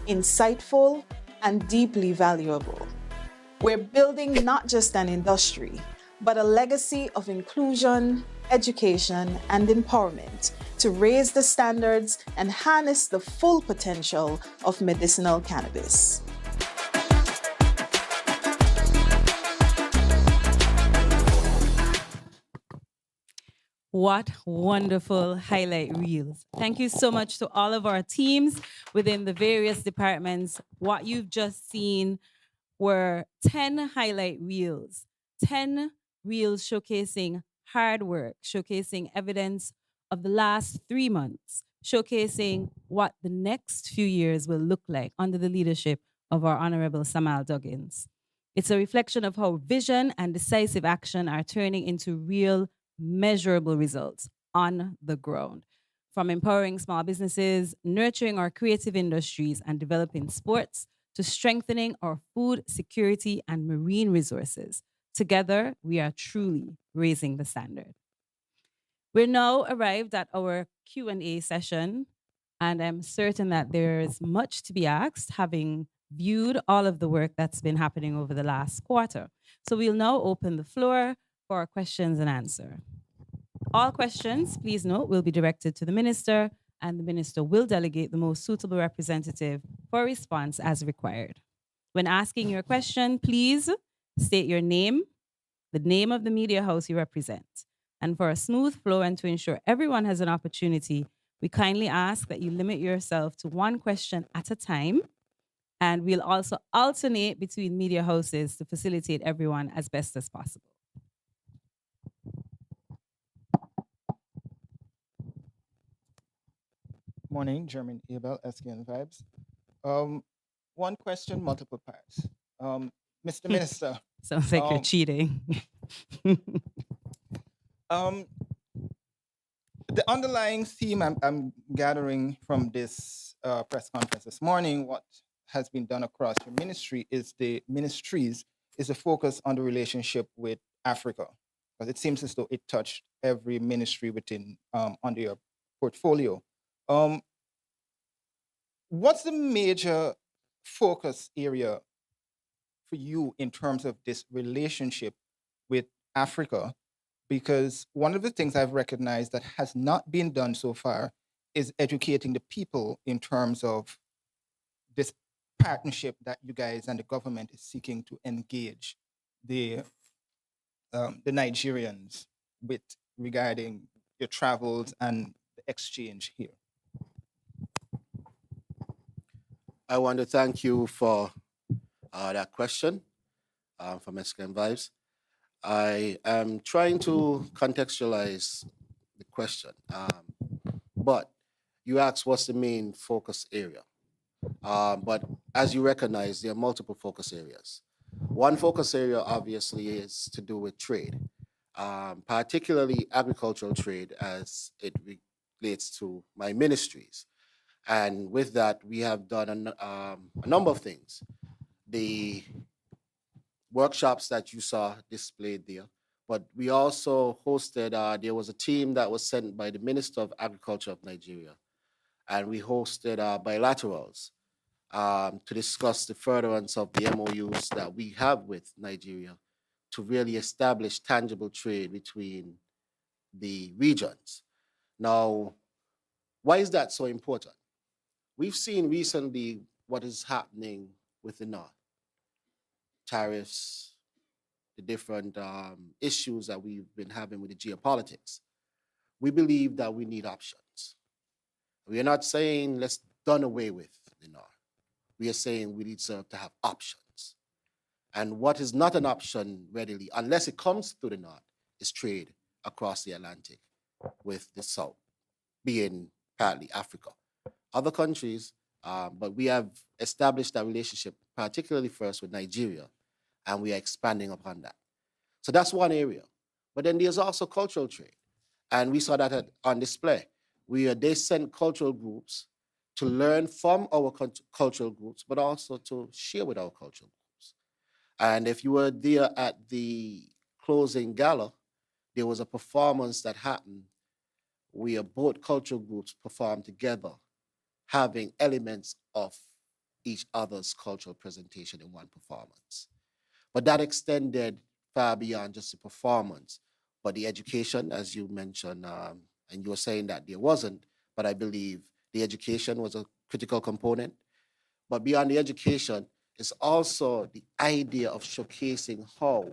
insightful, and deeply valuable. We're building not just an industry, but a legacy of inclusion, education, and empowerment to raise the standards and harness the full potential of medicinal cannabis. What wonderful highlight reels. Thank you so much to all of our teams within the various departments. What you've just seen were 10 highlight reels, 10 reels showcasing hard work, showcasing evidence of the last 3 months, showcasing what the next few years will look like under the leadership of our Honorable Samal Duggins. It's a reflection of how vision and decisive action are turning into real, measurable results on the ground. From empowering small businesses, nurturing our creative industries, and developing sports, to strengthening our food security and marine resources. Together, we are truly raising the standard. We're now arrived at our Q&A session, and I'm certain that there's much to be asked, having viewed all of the work that's been happening over the last quarter. So we'll now open the floor for questions and answer. All questions, please note, will be directed to the minister, and the minister will delegate the most suitable representative for response as required. When asking your question, please state your name, the name of the media house you represent. And for a smooth flow and to ensure everyone has an opportunity, we kindly ask that you limit yourself to one question at a time. And we'll also alternate between media houses to facilitate everyone as best as possible. Morning, German Abel, SKN Vibes. One question, multiple parts. Mr. Minister. Sounds like you're cheating. The underlying theme I'm gathering from this press conference this morning, what has been done across your ministry is the ministries is a focus on the relationship with Africa, because it seems as though it touched every ministry within under your portfolio. What's the major focus area for you in terms of this relationship with Africa? Because one of the things I've recognized that has not been done so far is educating the people in terms of this partnership that you guys and the government is seeking to engage the Nigerians with regarding your travels and the exchange here. I want to thank you for that question from SKM Vibes. I am trying to contextualize the question, but you asked what's the main focus area. But as you recognize, there are multiple focus areas. One focus area obviously is to do with trade, particularly agricultural trade as it relates to my ministries. And with that, we have done a number of things. The workshops that you saw displayed there, but we also hosted, there was a team that was sent by the Minister of Agriculture of Nigeria, and we hosted bilaterals to discuss the furtherance of the MOUs that we have with Nigeria to really establish tangible trade between the regions. Now, why is that so important? We've seen recently what is happening with the North. Tariffs, the different issues that we've been having with the geopolitics. We believe that we need options. We are not saying let's done away with the North. We are saying we deserve to have options. And what is not an option readily, unless it comes through the North, is trade across the Atlantic with the South, being partly Africa. Other countries, but we have established that relationship, particularly first with Nigeria, and we are expanding upon that. So that's one area. But then there's also cultural trade. And we saw that on display. They sent cultural groups to learn from our cultural groups, but also to share with our cultural groups. And if you were there at the closing gala, there was a performance that happened where both cultural groups performed together, having elements of each other's cultural presentation in one performance. But that extended far beyond just the performance, but the education, as you mentioned, and you were saying that there wasn't, but I believe the education was a critical component. But beyond the education is also the idea of showcasing how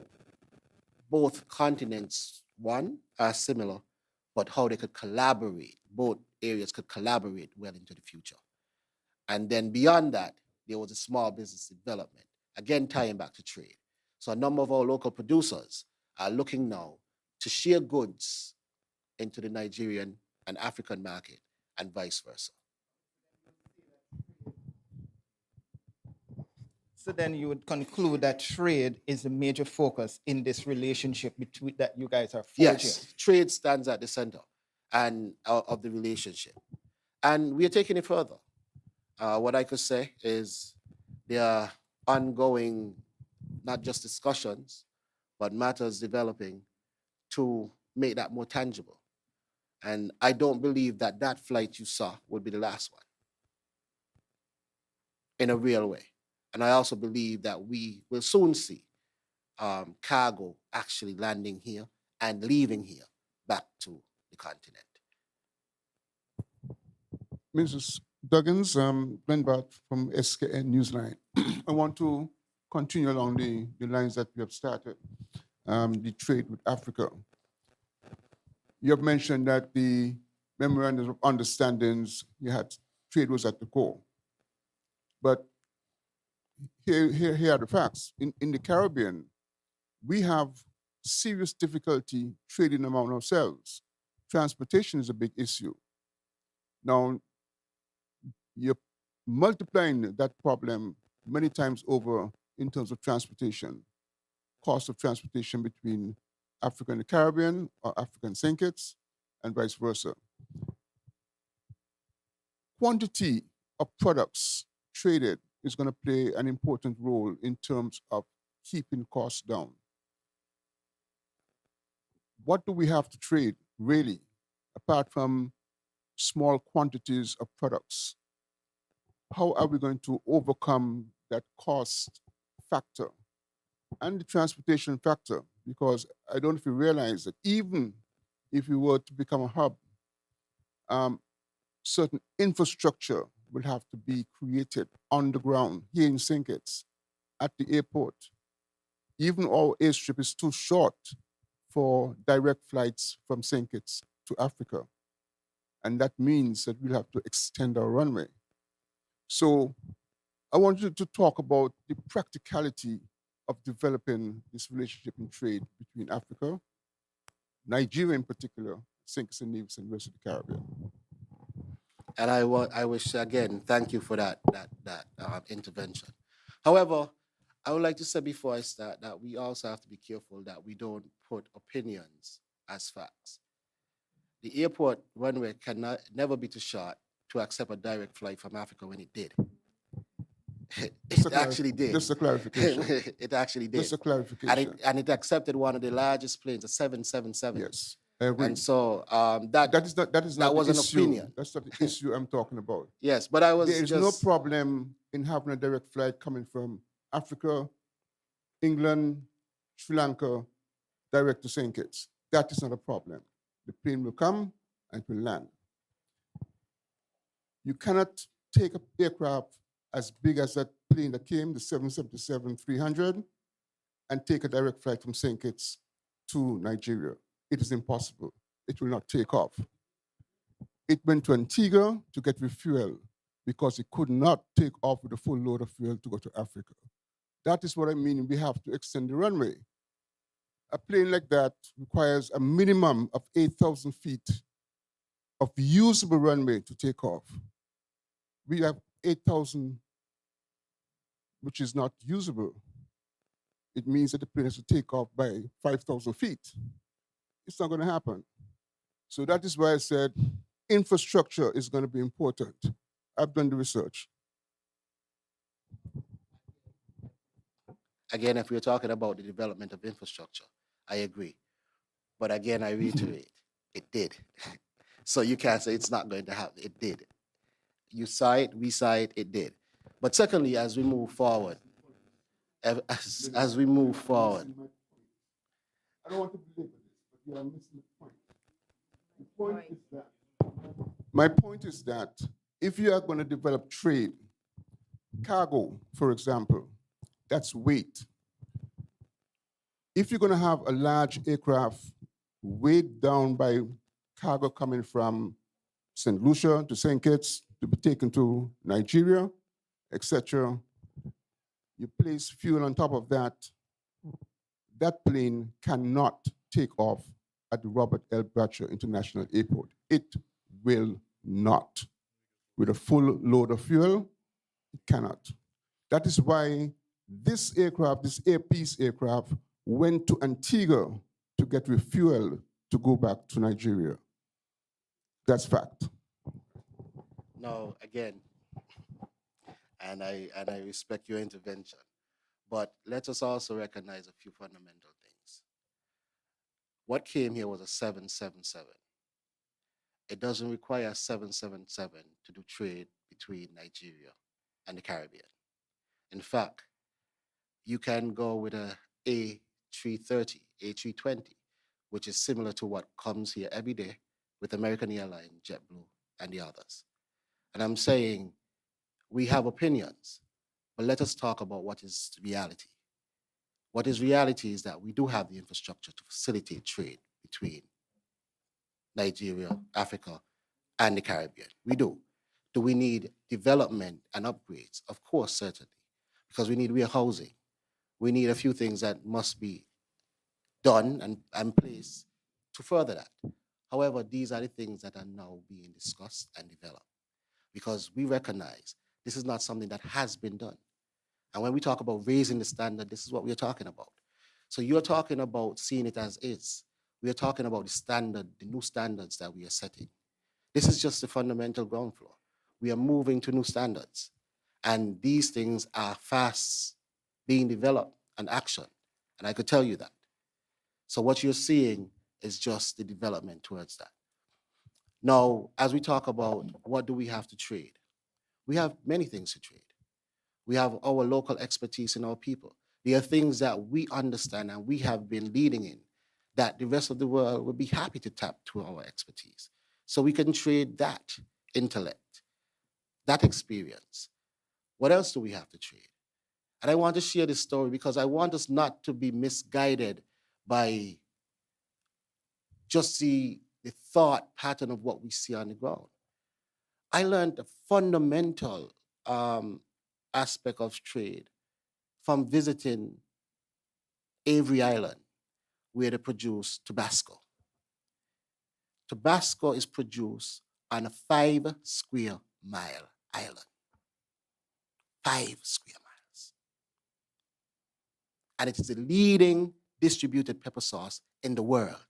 both continents, one, are similar, but how they could collaborate. Both areas could collaborate well into the future. And then beyond that, there was a small business development, again tying back to trade. So a number of our local producers are looking now to share goods into the Nigerian and African market and vice versa. So then you would conclude that trade is a major focus in this relationship between that you guys are forging. Yes, trade stands at the center and of the relationship. And we are taking it further. What I could say is there are ongoing, not just discussions, but matters developing to make that more tangible. And I don't believe that that flight you saw would be the last one in a real way. And I also believe that we will soon see cargo actually landing here and leaving here back to the continent. Mrs. Duggins, Glenn Bart from SKN Newsline. I want to continue along the lines that we have started, the trade with Africa. You have mentioned that the memorandum of understandings, you had trade was at the core. But here are the facts. In the Caribbean, we have serious difficulty trading among ourselves. Transportation is a big issue. Now, you're multiplying that problem many times over in terms of transportation, cost of transportation between Africa and the Caribbean or African syndicates and vice versa. Quantity of products traded is going to play an important role in terms of keeping costs down. What do we have to trade, really, apart from small quantities of products? How are we going to overcome that cost factor and the transportation factor? Because I don't know if you realize that even if we were to become a hub, certain infrastructure will have to be created on the ground here in St. Kitts at the airport. Even our airstrip is too short for direct flights from St. Kitts to Africa. And that means that we'll have to extend our runway. So I want you to talk about the practicality of developing this relationship in trade between Africa, Nigeria in particular, St. Kitts and Nevis, and the rest of the Caribbean. And I wish, again, thank you for that intervention. However, I would like to say before I start that we also have to be careful that we don't put opinions as facts. The airport runway can never be too short to accept a direct flight from Africa when it did. It actually did. Just a clarification. It actually did. Just a clarification. And it accepted one of the largest planes, a 777. Yes. I agree. And so that was an opinion. That's not the issue I'm talking about. Yes, but I was There is no problem in having a direct flight coming from Africa, England, Sri Lanka, direct to St. Kitts. That is not a problem. The plane will come and it will land. You cannot take an aircraft as big as that plane that came, the 777-300, and take a direct flight from St. Kitts to Nigeria. It is impossible. It will not take off. It went to Antigua to get refuel because it could not take off with a full load of fuel to go to Africa. That is what I mean. We have to extend the runway. A plane like that requires a minimum of 8,000 feet of usable runway to take off. We have 8,000, which is not usable. It means that the plane has to take off by 5,000 feet. It's not going to happen. So that is why I said infrastructure is going to be important. I've done the research. Again, if we're talking about the development of infrastructure, I agree. But again, I reiterate, it did. So you can't say it's not going to happen. It did. You saw it, we saw it, it did. But secondly, as we move forward, as we move forward. I don't want to belabor this, but you are missing the point. The point is that, my point is that if you are going to develop trade, cargo, for example, that's weight. If you're going to have a large aircraft weighed down by cargo coming from St. Lucia to St. Kitts to be taken to Nigeria, etc. You place fuel on top of that, that plane cannot take off at the Robert L. Bratcher International Airport. It will not. With a full load of fuel, it cannot. That is why this aircraft, this Air Peace aircraft, went to Antigua to get refueled to go back to Nigeria. That's fact. Now, again, and I respect your intervention, but let us also recognize a few fundamental things. What came here was a 777. It doesn't require a 777 to do trade between Nigeria and the Caribbean. In fact, you can go with a A330, A320, which is similar to what comes here every day with American Airlines, JetBlue, and the others. And I'm saying we have opinions, but let us talk about what is reality. What is reality is that we do have the infrastructure to facilitate trade between Nigeria, Africa, and the Caribbean. We do. Do we need development and upgrades? Of course, certainly, because we need warehousing. We need a few things that must be done and placed to further that. However, these are the things that are now being discussed and developed because we recognize this is not something that has been done. And when we talk about raising the standard, this is what we're talking about. So you're talking about seeing it as is. We are talking about the standard, the new standards that we are setting. This is just the fundamental ground floor. We are moving to new standards. And these things are fast being developed and action. And I could tell you that. So what you're seeing is just the development towards that. Now, as we talk about what do we have to trade, we have many things to trade. We have our local expertise in our people. There are things that we understand and we have been leading in that the rest of the world would be happy to tap to our expertise. So we can trade that intellect, that experience. What else do we have to trade? And I want to share this story because I want us not to be misguided by just the thought pattern of what we see on the ground. I learned a fundamental aspect of trade from visiting Avery Island, where they produce Tabasco. Tabasco is produced on a 5 square mile island. 5 square miles. And it is the leading distributed pepper sauce in the world,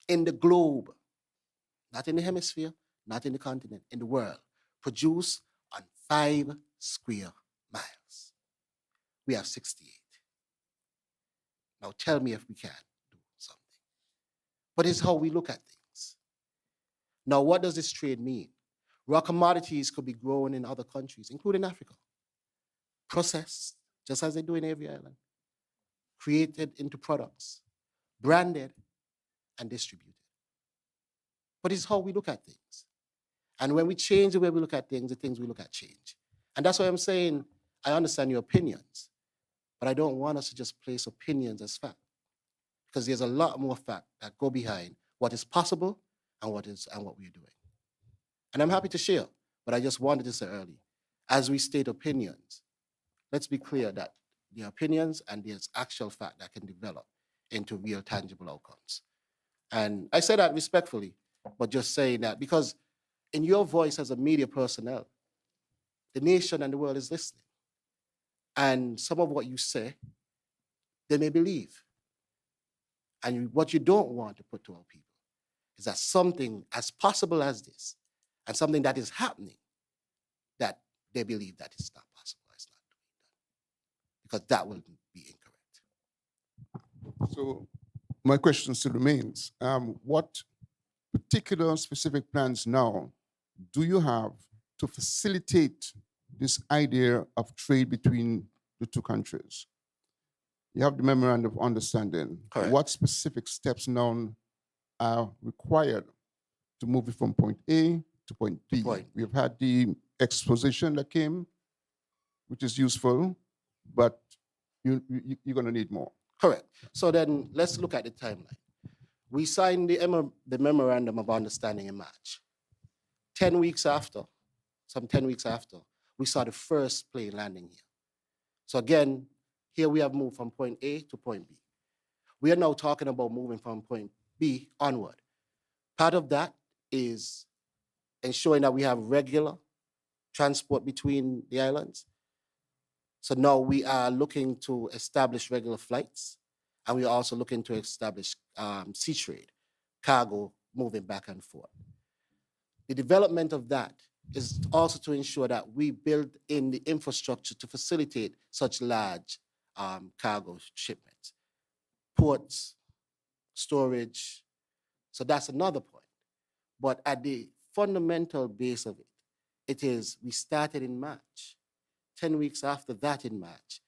in the globe, not in the hemisphere, not in the continent, in the world, produced on 5 square miles. We have 68. Now tell me if we can do something. But it's how we look at things. Now, what does this trade mean? Raw commodities could be grown in other countries, including Africa, processed, just as they do in every island, created into products, branded, and distributed. But it's how we look at things. And when we change the way we look at things, the things we look at change. And that's why I'm saying I understand your opinions, but I don't want us to just place opinions as fact, because there's a lot more fact that go behind what is possible and what we're doing. And I'm happy to share, but I just wanted to say early, as we state opinions, let's be clear that there are opinions and there's actual fact that can develop into real tangible outcomes. And I say that respectfully, but just saying that because in your voice as a media personnel, the nation and the world is listening. And some of what you say, they may believe. And what you don't want to put to our people is that something as possible as this, and something that is happening, that they believe that it's not possible, it's not doing that. Because that will be incorrect. So my question still remains, what particular specific plans now do you have to facilitate this idea of trade between the two countries? You have the memorandum of understanding. Correct. What specific steps now are required to move it from point A to point B? We've had the exposition that came, which is useful, but you're going to need more. Correct. So then let's look at the timeline. We signed the memorandum of understanding in March. 10 weeks after, some 10 weeks after, we saw the first plane landing here. So again, here we have moved from point A to point B. We are now talking about moving from point B onward. Part of that is ensuring that we have regular transport between the islands. So now we are looking to establish regular flights, and we are also looking to establish sea trade, cargo moving back and forth. The development of that is also to ensure that we build in the infrastructure to facilitate such large cargo shipments, ports, storage. So that's another point. But at the fundamental base of it, it is we started in March. 10 weeks after that in March,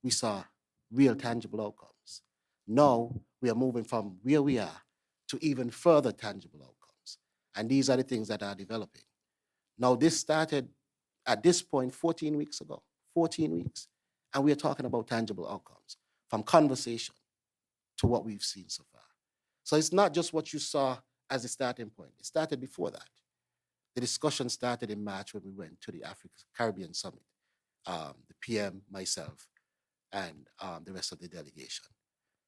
we saw real tangible outcomes. Now we are moving from where we are to even further tangible outcomes. And these are the things that are developing. Now this started at this point 14 weeks ago, 14 weeks, and we are talking about tangible outcomes from conversation to what we've seen so far. So it's not just what you saw as a starting point. It started before that. The discussion started in March when we went to the Caribbean Summit, the PM, myself, and the rest of the delegation.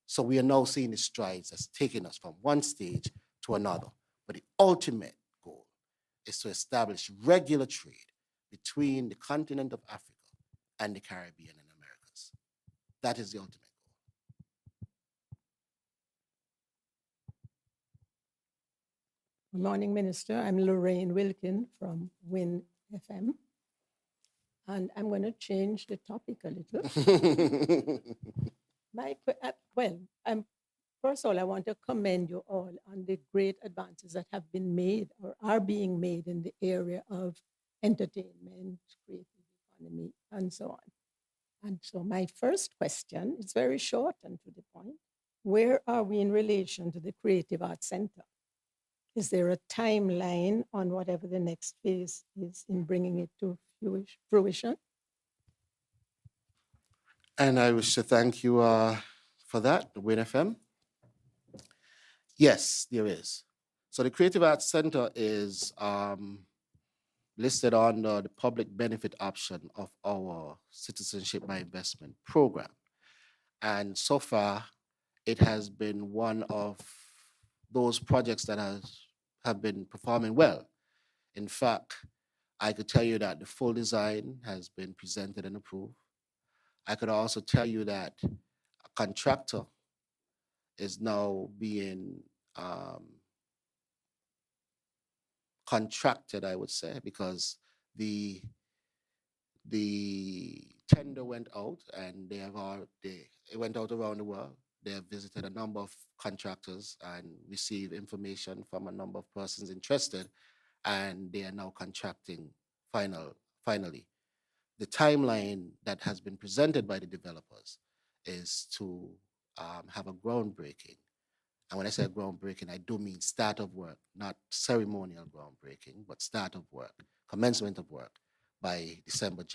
So we are now seeing the strides that's taking us from one stage to another. But the ultimate goal is to establish regular trade between the continent of Africa and the Caribbean and Americas. That is the ultimate goal. Good morning, Minister. I'm Lorraine Wilkin from WIN FM. And I'm going to change the topic a little. First of all, I want to commend you all on the great advances that have been made or are being made in the area of entertainment, creative economy, and so on. And so my first question is very short and to the point. Where are we in relation to the Creative Arts Center? Is there a timeline on whatever the next phase is in bringing it to fruition? And I wish to thank you for that, the WIN FM. Yes, there is. So the Creative Arts Center is listed under the public benefit option of our Citizenship by Investment program. And so far, it has been one of those projects that have been performing well. In fact, I could tell you that the full design has been presented and approved. I could also tell you that a contractor is now being contracted, I would say, because the tender went out and it went out around the world. They have visited a number of contractors and received information from a number of persons interested, and they are now contracting finally. The timeline that has been presented by the developers is to have a groundbreaking. And when I say groundbreaking, I do mean start of work, not ceremonial groundbreaking, but start of work, commencement of work by December of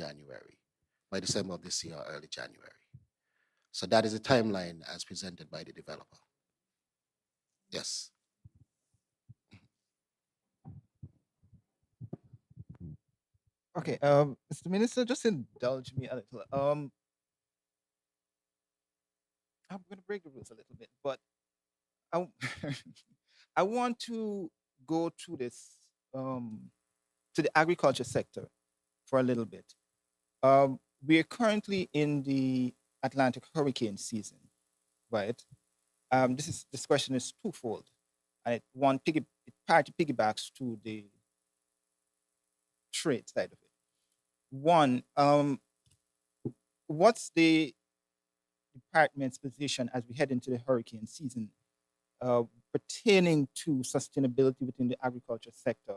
this year, early January. So that is a timeline as presented by the developer. Yes. Okay, Mr. Minister, just indulge me a little. I'm going to break the rules a little bit, but I want to go to this, to the agriculture sector for a little bit. We are currently in the Atlantic hurricane season, right? This question is twofold, and it partly piggybacks to the trade side of it. One, what's the department's position as we head into the hurricane season pertaining to sustainability within the agriculture sector?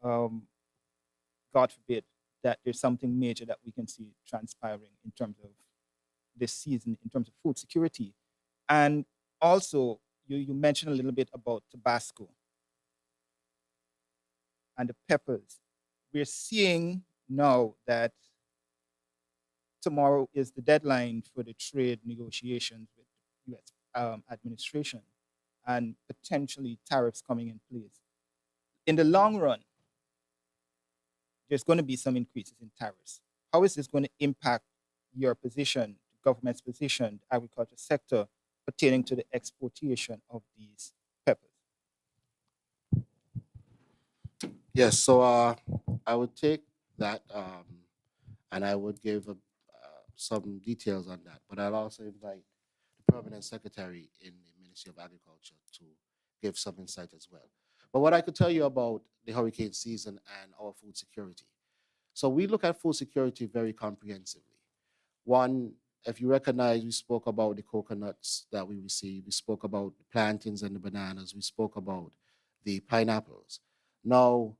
God forbid that there's something major that we can see transpiring in terms of this season, in terms of food security. And also, you mentioned a little bit about Tabasco and the peppers. We're seeing now that tomorrow is the deadline for the trade negotiations with the U.S. administration. and potentially tariffs coming in place. In the long run, there's going to be some increases in tariffs. How is this going to impact your position, the government's position, the agriculture sector, pertaining to the exportation of these peppers? Yes, so I would take that and I would give some details on that, but I'll also invite the permanent secretary in the Ministry of Agriculture to give some insight as well. But what I could tell you about the hurricane season and our food security. So we look at food security very comprehensively. One, if you recognize, we spoke about the coconuts that we received, we spoke about the plantains and the bananas, we spoke about the pineapples. Now,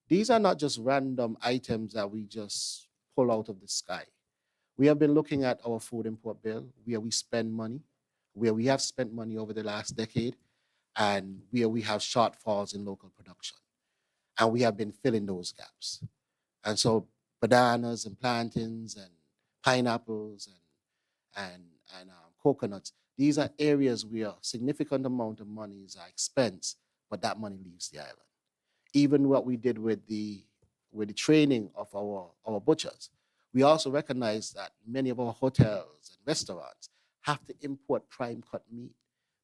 these are not just random items that we just pull out of the sky. We have been looking at our food import bill, where we spend money, where we have spent money over the last decade, and where we have shortfalls in local production. And we have been filling those gaps. And so bananas and plantains and pineapples and coconuts, these are areas where a significant amount of money is our expense, but that money leaves the island. Even what we did with the training of our butchers, we also recognize that many of our hotels and restaurants have to import prime cut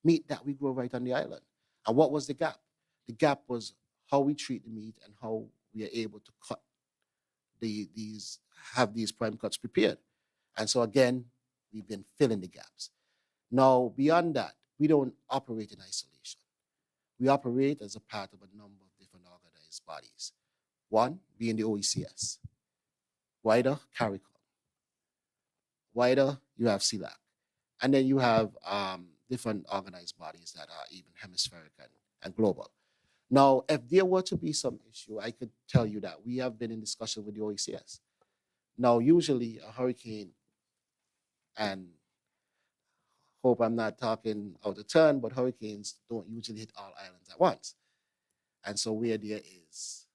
meat that we grow right on the island. And what was the gap? The gap was how we treat the meat and how we are able to have these prime cuts prepared. And so again, we've been filling the gaps. Now, beyond that, we don't operate in isolation. We operate as a part of a number of different organized bodies. One being the OECS, wider CARICOM, wider you have CELAC, and then you have different organized bodies that are even hemispheric and global. Now, if there were to be some issue, I could tell you that we have been in discussion with the OECS. Now, usually a hurricane, and hope I'm not talking out of turn, but hurricanes don't usually hit all islands at once. And so where there is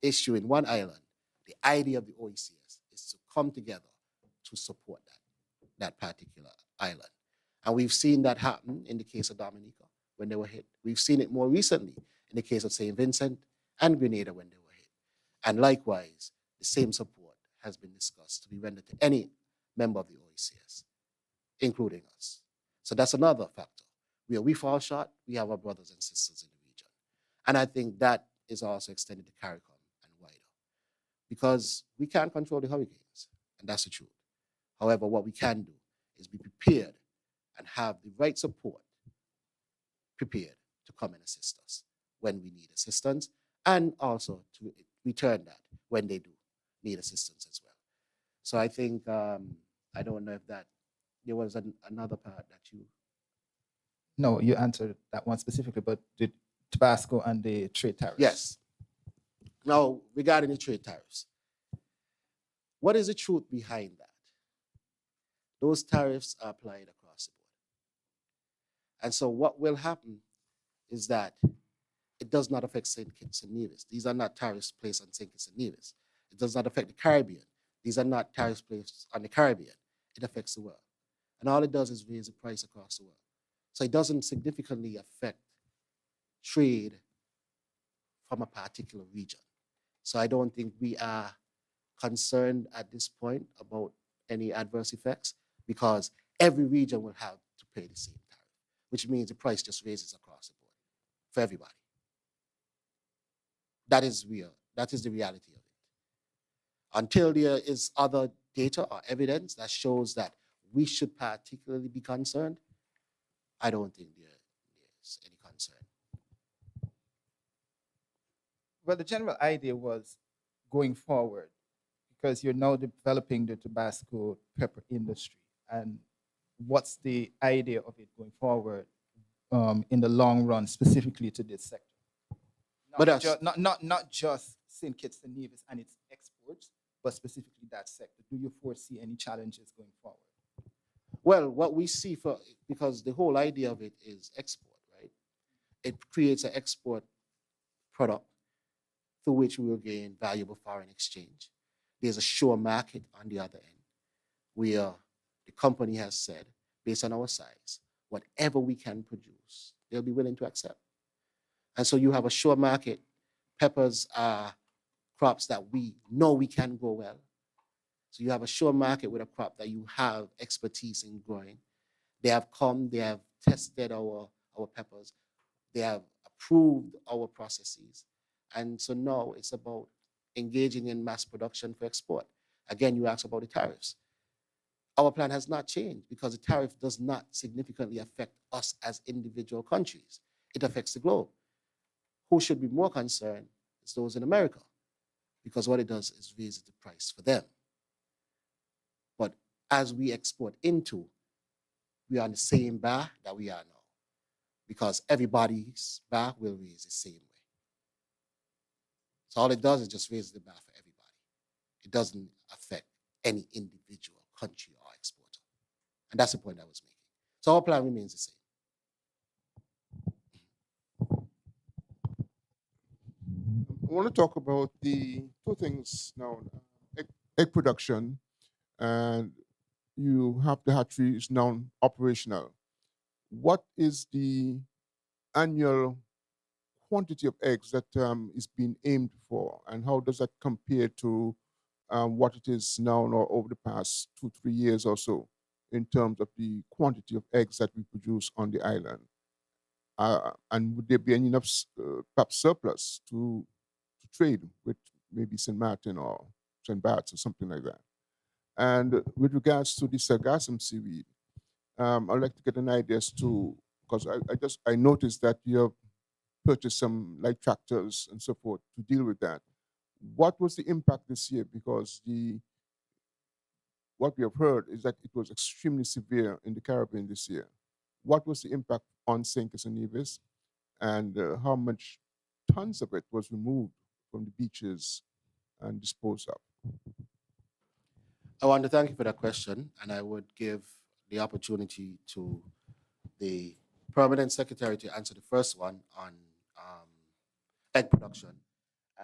issue in one island, the idea of the OECS is to come together to support that particular island. And we've seen that happen in the case of Dominica when they were hit. We've seen it more recently in the case of St. Vincent and Grenada when they were hit. And likewise, the same support has been discussed to be rendered to any member of the OECS, including us. So that's another factor. Where we fall short, we have our brothers and sisters in the region. And I think that is also extended to CARICOM and wider. Because we can't control the hurricanes, and that's the truth. However, what we can do is be prepared and have the right support prepared to come and assist us when we need assistance, and also to return that when they do need assistance as well. So I think, I don't know if that, there was another part that you... No, you answered that one specifically, but the Tabasco and the trade tariffs. Yes. Now, regarding the trade tariffs, what is the truth behind that? Those tariffs are applied across the board. And so what will happen is that it does not affect St. Kitts and Nevis. These are not tariffs placed on St. Kitts and Nevis. It does not affect the Caribbean. These are not tariffs placed on the Caribbean. It affects the world. And all it does is raise the price across the world. So it doesn't significantly affect trade from a particular region. So I don't think we are concerned at this point about any adverse effects, because every region will have to pay the same tariff, which means the price just raises across the board for everybody. That is real. That is the reality of it. Until there is other data or evidence that shows that we should particularly be concerned, I don't think there's any concern. Well, the general idea was going forward, because you're now developing the Tabasco pepper industry. And what's the idea of it going forward in the long run, specifically to this sector? Not just St. Kitts and Nevis and its exports, but specifically that sector. Do you foresee any challenges going forward? Well, what we see because the whole idea of it is export, right? It creates an export product through which we will gain valuable foreign exchange. There's a sure market on the other end, where the company has said, based on our size, whatever we can produce they'll be willing to accept. And so you have a sure market. Peppers are crops that we know we can grow well. So you have a sure market with a crop that you have expertise in growing. They have come, they have tested our peppers. They have approved our processes. And so now it's about engaging in mass production for export. Again, you asked about the tariffs. Our plan has not changed because the tariff does not significantly affect us as individual countries. It affects the globe. Who should be more concerned is those in America, because what it does is raises the price for them. But as we export into, we are on the same bar that we are now, because everybody's bar will raise the same way. So all it does is just raise the bar for everybody. It doesn't affect any individual country or exporter. And that's the point I was making. So our plan remains the same. I want to talk about the two things now. Egg production, and you have the hatchery is now operational. What is the annual quantity of eggs that is being aimed for, and how does that compare to what it is now or over the past 2-3 years or so in terms of the quantity of eggs that we produce on the island? And would there be any enough perhaps surplus to trade with maybe St. Martin or St. Bart's or something like that? And with regards to the sargassum seaweed, I'd like to get an idea as to, because I noticed that you have purchased some light tractors and so forth to deal with that. What was the impact this year? Because what we have heard is that it was extremely severe in the Caribbean this year. What was the impact on St. Kitts and Nevis, and how much tons of it was removed from the beaches and disposed of? I want to thank you for that question, and I would give the opportunity to the Permanent Secretary to answer the first one on egg production,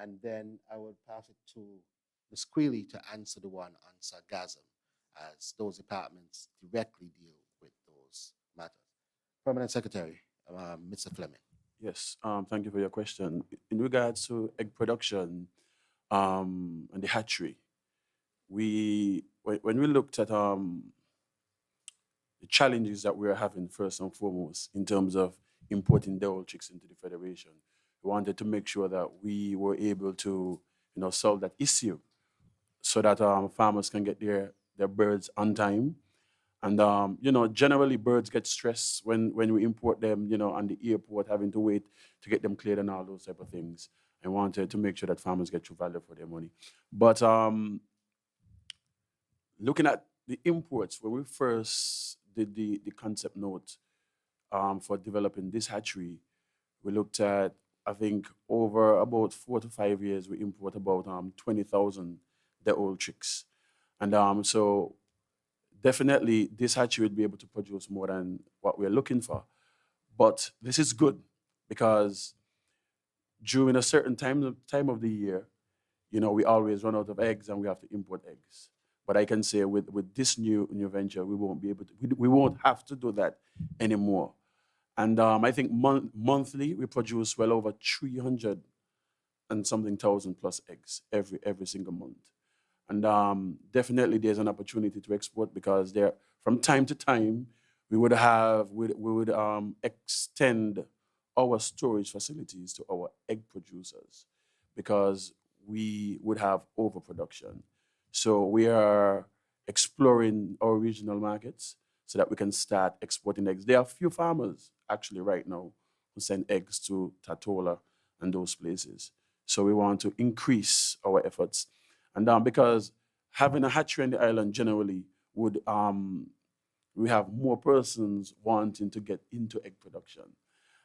and then I would pass it to Ms. Quealy to answer the one on sargassum, as those departments directly deal with those matters. Permanent Secretary, Mr. Fleming. Yes, thank you for your question. In regards to egg production and the hatchery, when we looked at the challenges that we were having first and foremost in terms of importing the chicks into the Federation, we wanted to make sure that we were able to solve that issue so that farmers can get their birds on time. And, generally birds get stressed when we import them, on the airport, having to wait to get them cleared and all those type of things. I wanted to make sure that farmers get true value for their money. But looking at the imports, when we first did the concept note for developing this hatchery, we looked at, I think, over about 4 to 5 years, we import about 20,000 old chicks. And so definitely this hatchery would be able to produce more than what we're looking for. But this is good because during a certain time of the year, we always run out of eggs and we have to import eggs. But I can say with this new venture, we won't be able to, we won't have to do that anymore. And I think monthly we produce well over 300 and something thousand plus eggs every single month. And definitely there's an opportunity to export because from time to time we would extend our storage facilities to our egg producers because we would have overproduction. So we are exploring our regional markets so that we can start exporting eggs. There are a few farmers actually right now who send eggs to Tatola and those places. So we want to increase our efforts. And because having a hatchery on the island generally would, we have more persons wanting to get into egg production.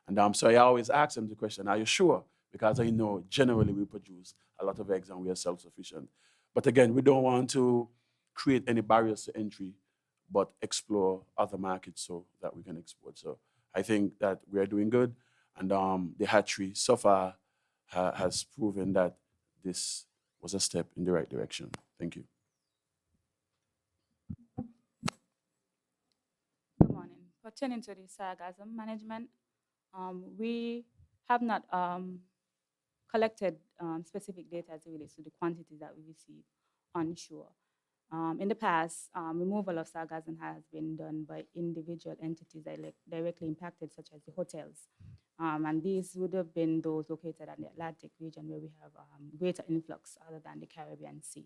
And so I always ask them the question, are you sure? Because I know generally we produce a lot of eggs and we are self-sufficient. But again, we don't want to create any barriers to entry, but explore other markets so that we can export. So I think that we are doing good. And the hatchery so far has proven that this was a step in the right direction. Thank you. Good morning. Pertaining to the sargassum management, We have not collected specific data as it relates to the quantities that we receive onshore. In the past, removal of sargassum has been done by individual entities directly impacted, such as the hotels. And these would have been those located in the Atlantic region where we have greater influx other than the Caribbean Sea.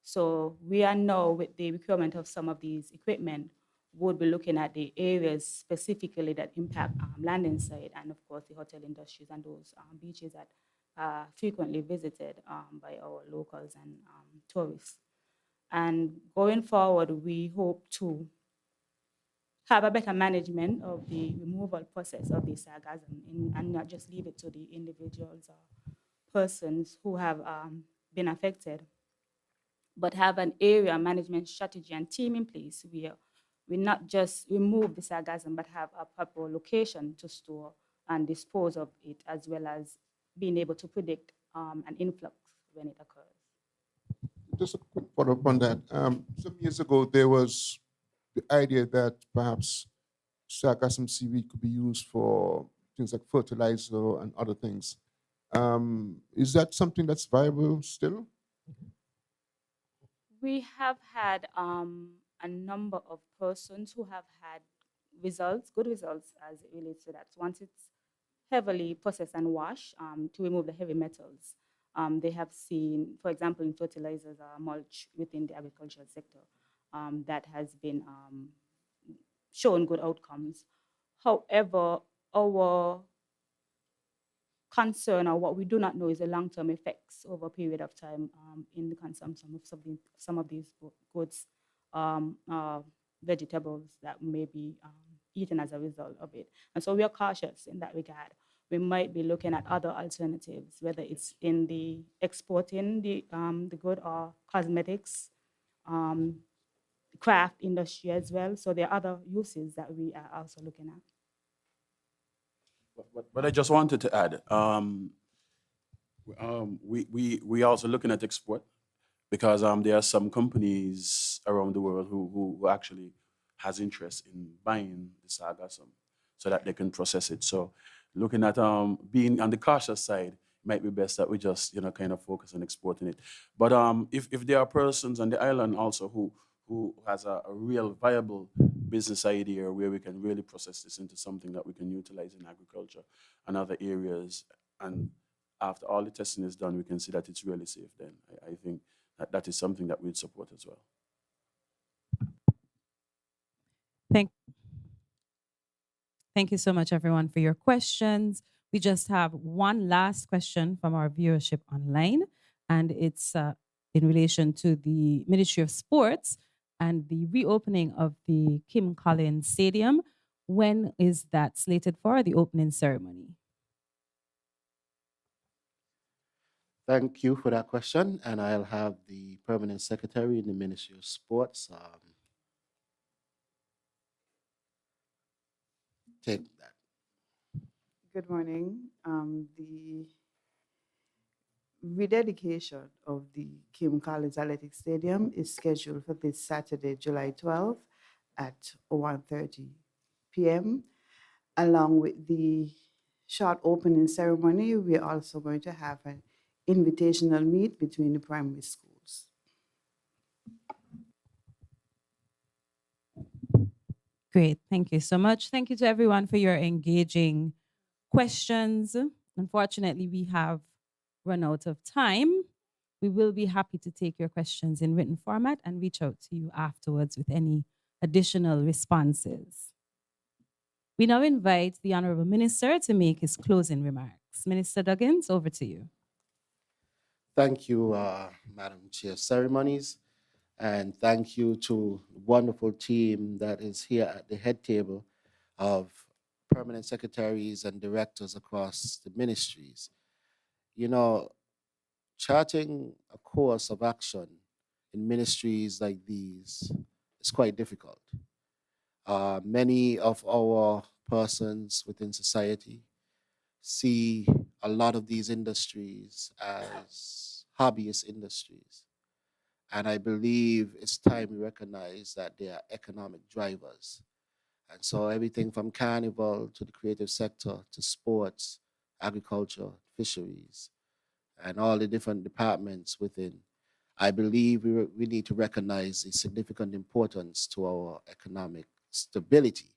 So we are now, with the requirement of some of these equipment, would be looking at the areas specifically that impact landing site and, of course, the hotel industries and those beaches that are frequently visited by our locals and tourists. And going forward, we hope to have a better management of the removal process of the sargassum and not just leave it to the individuals or persons who have been affected, but have an area management strategy and team in place where we not just remove the sargassum, but have a proper location to store and dispose of it, as well as being able to predict an influx when it occurs. Just a quick follow-up on that. Some years ago, there was the idea that perhaps sargassum seaweed could be used for things like fertilizer and other things. Is that something that's viable still? We have had a number of persons who have had results, good results as it relates to that. So once it's heavily processed and washed to remove the heavy metals, they have seen, for example, in fertilizers or mulch within the agricultural sector, that has been shown good outcomes. However, our concern, or what we do not know, is the long-term effects over a period of time in the consumption of some of these goods, vegetables that may be eaten as a result of it. And so we are cautious in that regard. We might be looking at other alternatives, whether it's in the exporting the good or cosmetics, craft industry as well. So there are other uses that we are also looking at. But I just wanted to add, we also looking at export, because there are some companies around the world who actually has interest in buying the sargassum so that they can process it. So looking at being on the cautious side, it might be best that we just kind of focus on exporting it. But if there are persons on the island also who has a real viable business idea where we can really process this into something that we can utilize in agriculture and other areas, and after all the testing is done, we can see that it's really safe, then I think that is something that we'd support as well. Thank you so much, everyone, for your questions. We just have one last question from our viewership online, and it's in relation to the Ministry of Sports and the reopening of the Kim Collins Stadium. When is that slated for, the opening ceremony? Thank you for that question, and I'll have the Permanent Secretary in the Ministry of Sports take that. Good morning. The rededication of the Kim Collins Athletic Stadium is scheduled for this Saturday, July 12th at 1:30 p.m. Along with the short opening ceremony, we're also going to have an invitational meet between the primary schools. Great, thank you so much. Thank you to everyone for your engaging questions. Unfortunately, we have run out of time. We will be happy to take your questions in written format and reach out to you afterwards with any additional responses. We now invite the Honorable Minister to make his closing remarks. Minister Duggins, over to you. Thank you, Madam Chair of Ceremonies, and thank you to the wonderful team that is here at the head table of permanent secretaries and directors across the ministries. You know, charting a course of action in ministries like these is quite difficult. Many of our persons within society see a lot of these industries as hobbyist industries. And I believe it's time we recognize that they are economic drivers And so everything from carnival to the creative sector to sports, agriculture, fisheries, and all the different departments within, I believe we need to recognize the significant importance to our economic stability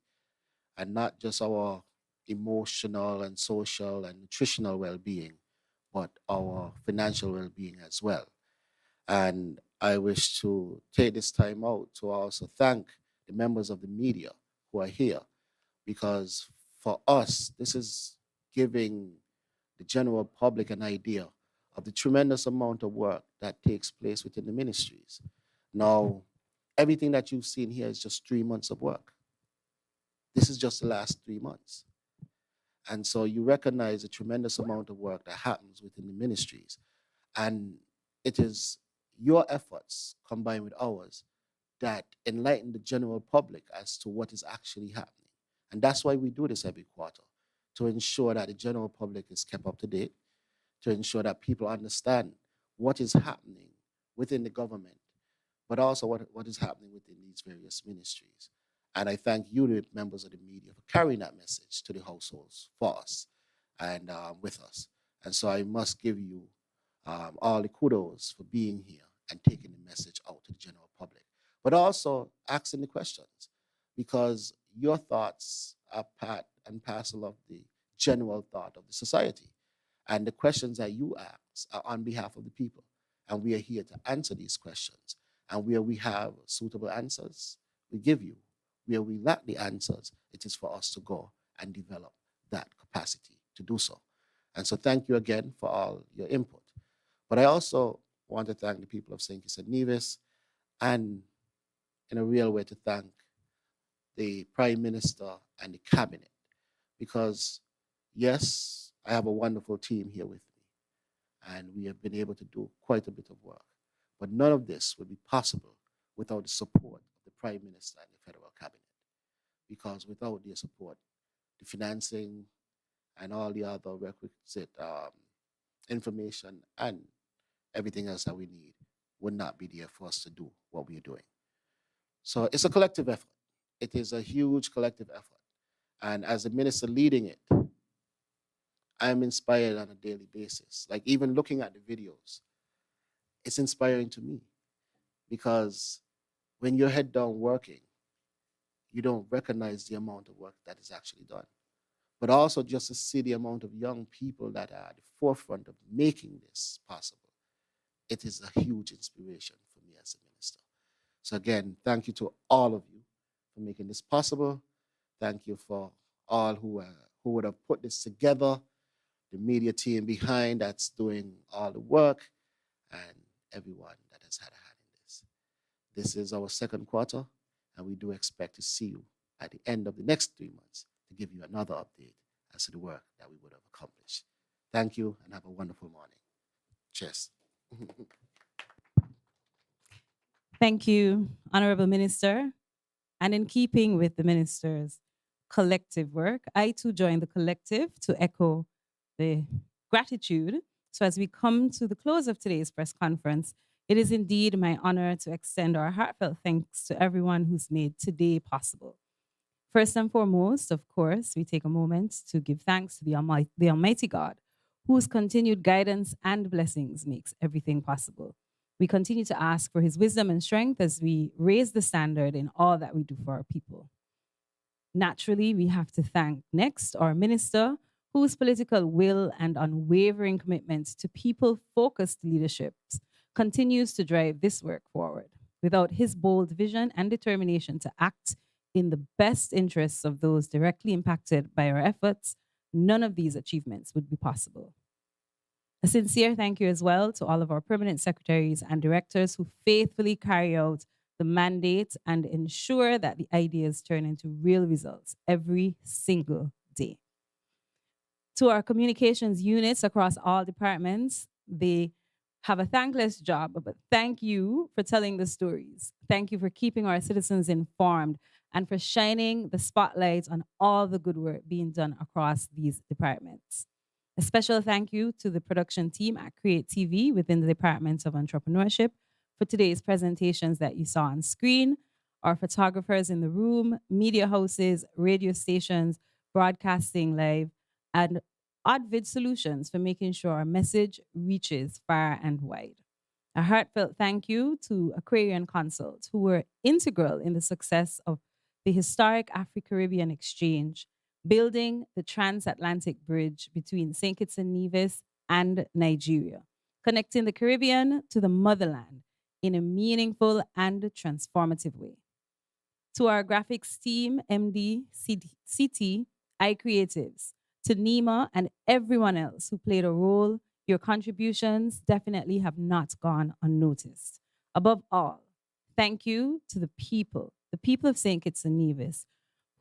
and not just our emotional and social and nutritional well-being, but our financial well-being as well. And I wish to take this time out to also thank the members of the media who are here, because for us, this is giving the general public an idea of the tremendous amount of work that takes place within the ministries. Now, everything that you've seen here is just 3 months of work. This is just the last 3 months. And so you recognize the tremendous amount of work that happens within the ministries. And it is your efforts combined with ours that enlighten the general public as to what is actually happening. And that's why we do this every quarter, to ensure that the general public is kept up to date, to ensure that people understand what is happening within the government, but also what is happening within these various ministries. And I thank you, the members of the media, for carrying that message to the households for us and with us. And so I must give you all the kudos for being here and taking the message out to the general public, but also asking the questions, because your thoughts are part and parcel of the general thought of the society. And the questions that you ask are on behalf of the people. And we are here to answer these questions. And where we have suitable answers, we give you. Where we lack the answers, it is for us to go and develop that capacity to do so. And so thank you again for all your input. But I also want to thank the people of St. Kitts and Nevis, and in a real way to thank the Prime Minister and the Cabinet, because yes, I have a wonderful team here with me, and we have been able to do quite a bit of work. But none of this would be possible without the support of the Prime Minister and the Federal Cabinet, because without their support, the financing and all the other requisite information and everything else that we need would not be there for us to do what we are doing. So it's a collective effort. It is a huge collective effort. And as the minister leading it, I'm inspired on a daily basis. Like even looking at the videos, it's inspiring to me, because when you're head down working, you don't recognize the amount of work that is actually done. But also just to see the amount of young people that are at the forefront of making this possible, it is a huge inspiration for me as a minister. So again, thank you to all of you for making this possible. Thank you for all who would have put this together, the media team behind that's doing all the work, and everyone that has had a hand in this. This is our second quarter, and we do expect to see you at the end of the next 3 months to give you another update as to the work that we would have accomplished. Thank you, and have a wonderful morning. Cheers. Thank you, Honorable Minister. And in keeping with the minister's collective work, I too join the collective to echo the gratitude. So as we come to the close of today's press conference, it is indeed my honor to extend our heartfelt thanks to everyone who's made today possible. First and foremost, of course, we take a moment to give thanks to the Almighty God, whose continued guidance and blessings makes everything possible. We continue to ask for his wisdom and strength as we raise the standard in all that we do for our people. Naturally, we have to thank next our minister, whose political will and unwavering commitment to people-focused leadership continues to drive this work forward. Without his bold vision and determination to act in the best interests of those directly impacted by our efforts, none of these achievements would be possible. A sincere thank you as well to all of our permanent secretaries and directors who faithfully carry out the mandate and ensure that the ideas turn into real results every single day. To our communications units across all departments, they have a thankless job, but thank you for telling the stories. Thank you for keeping our citizens informed and for shining the spotlight on all the good work being done across these departments. A special thank you to the production team at Create TV within the Department of Entrepreneurship for today's presentations that you saw on screen. our photographers in the room, media houses, radio stations, broadcasting live, and Oddvid Solutions for making sure our message reaches far and wide. A heartfelt thank you to Aquarian Consults, who were integral in the success of the historic Afro-Caribbean exchange, building the transatlantic bridge between St. Kitts and Nevis and Nigeria, connecting the Caribbean to the motherland in a meaningful and transformative way. To our graphics team, MD, CT, iCreatives, to Nima and everyone else who played a role, your contributions definitely have not gone unnoticed. Above all, thank you to the people of St. Kitts and Nevis,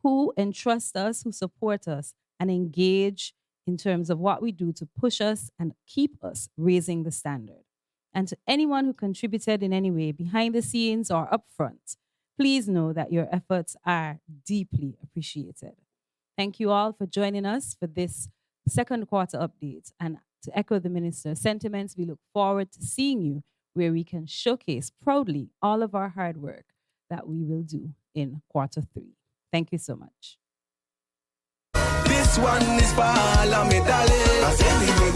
who entrust us, who support us, and engage in terms of what we do to push us and keep us raising the standard. And to anyone who contributed in any way behind the scenes or up front, please know that your efforts are deeply appreciated. Thank you all for joining us for this second quarter update. And to echo the minister's sentiments, we look forward to seeing you where we can showcase proudly all of our hard work that we will do in quarter 3. Thank you so much. This one is for all of me, darling.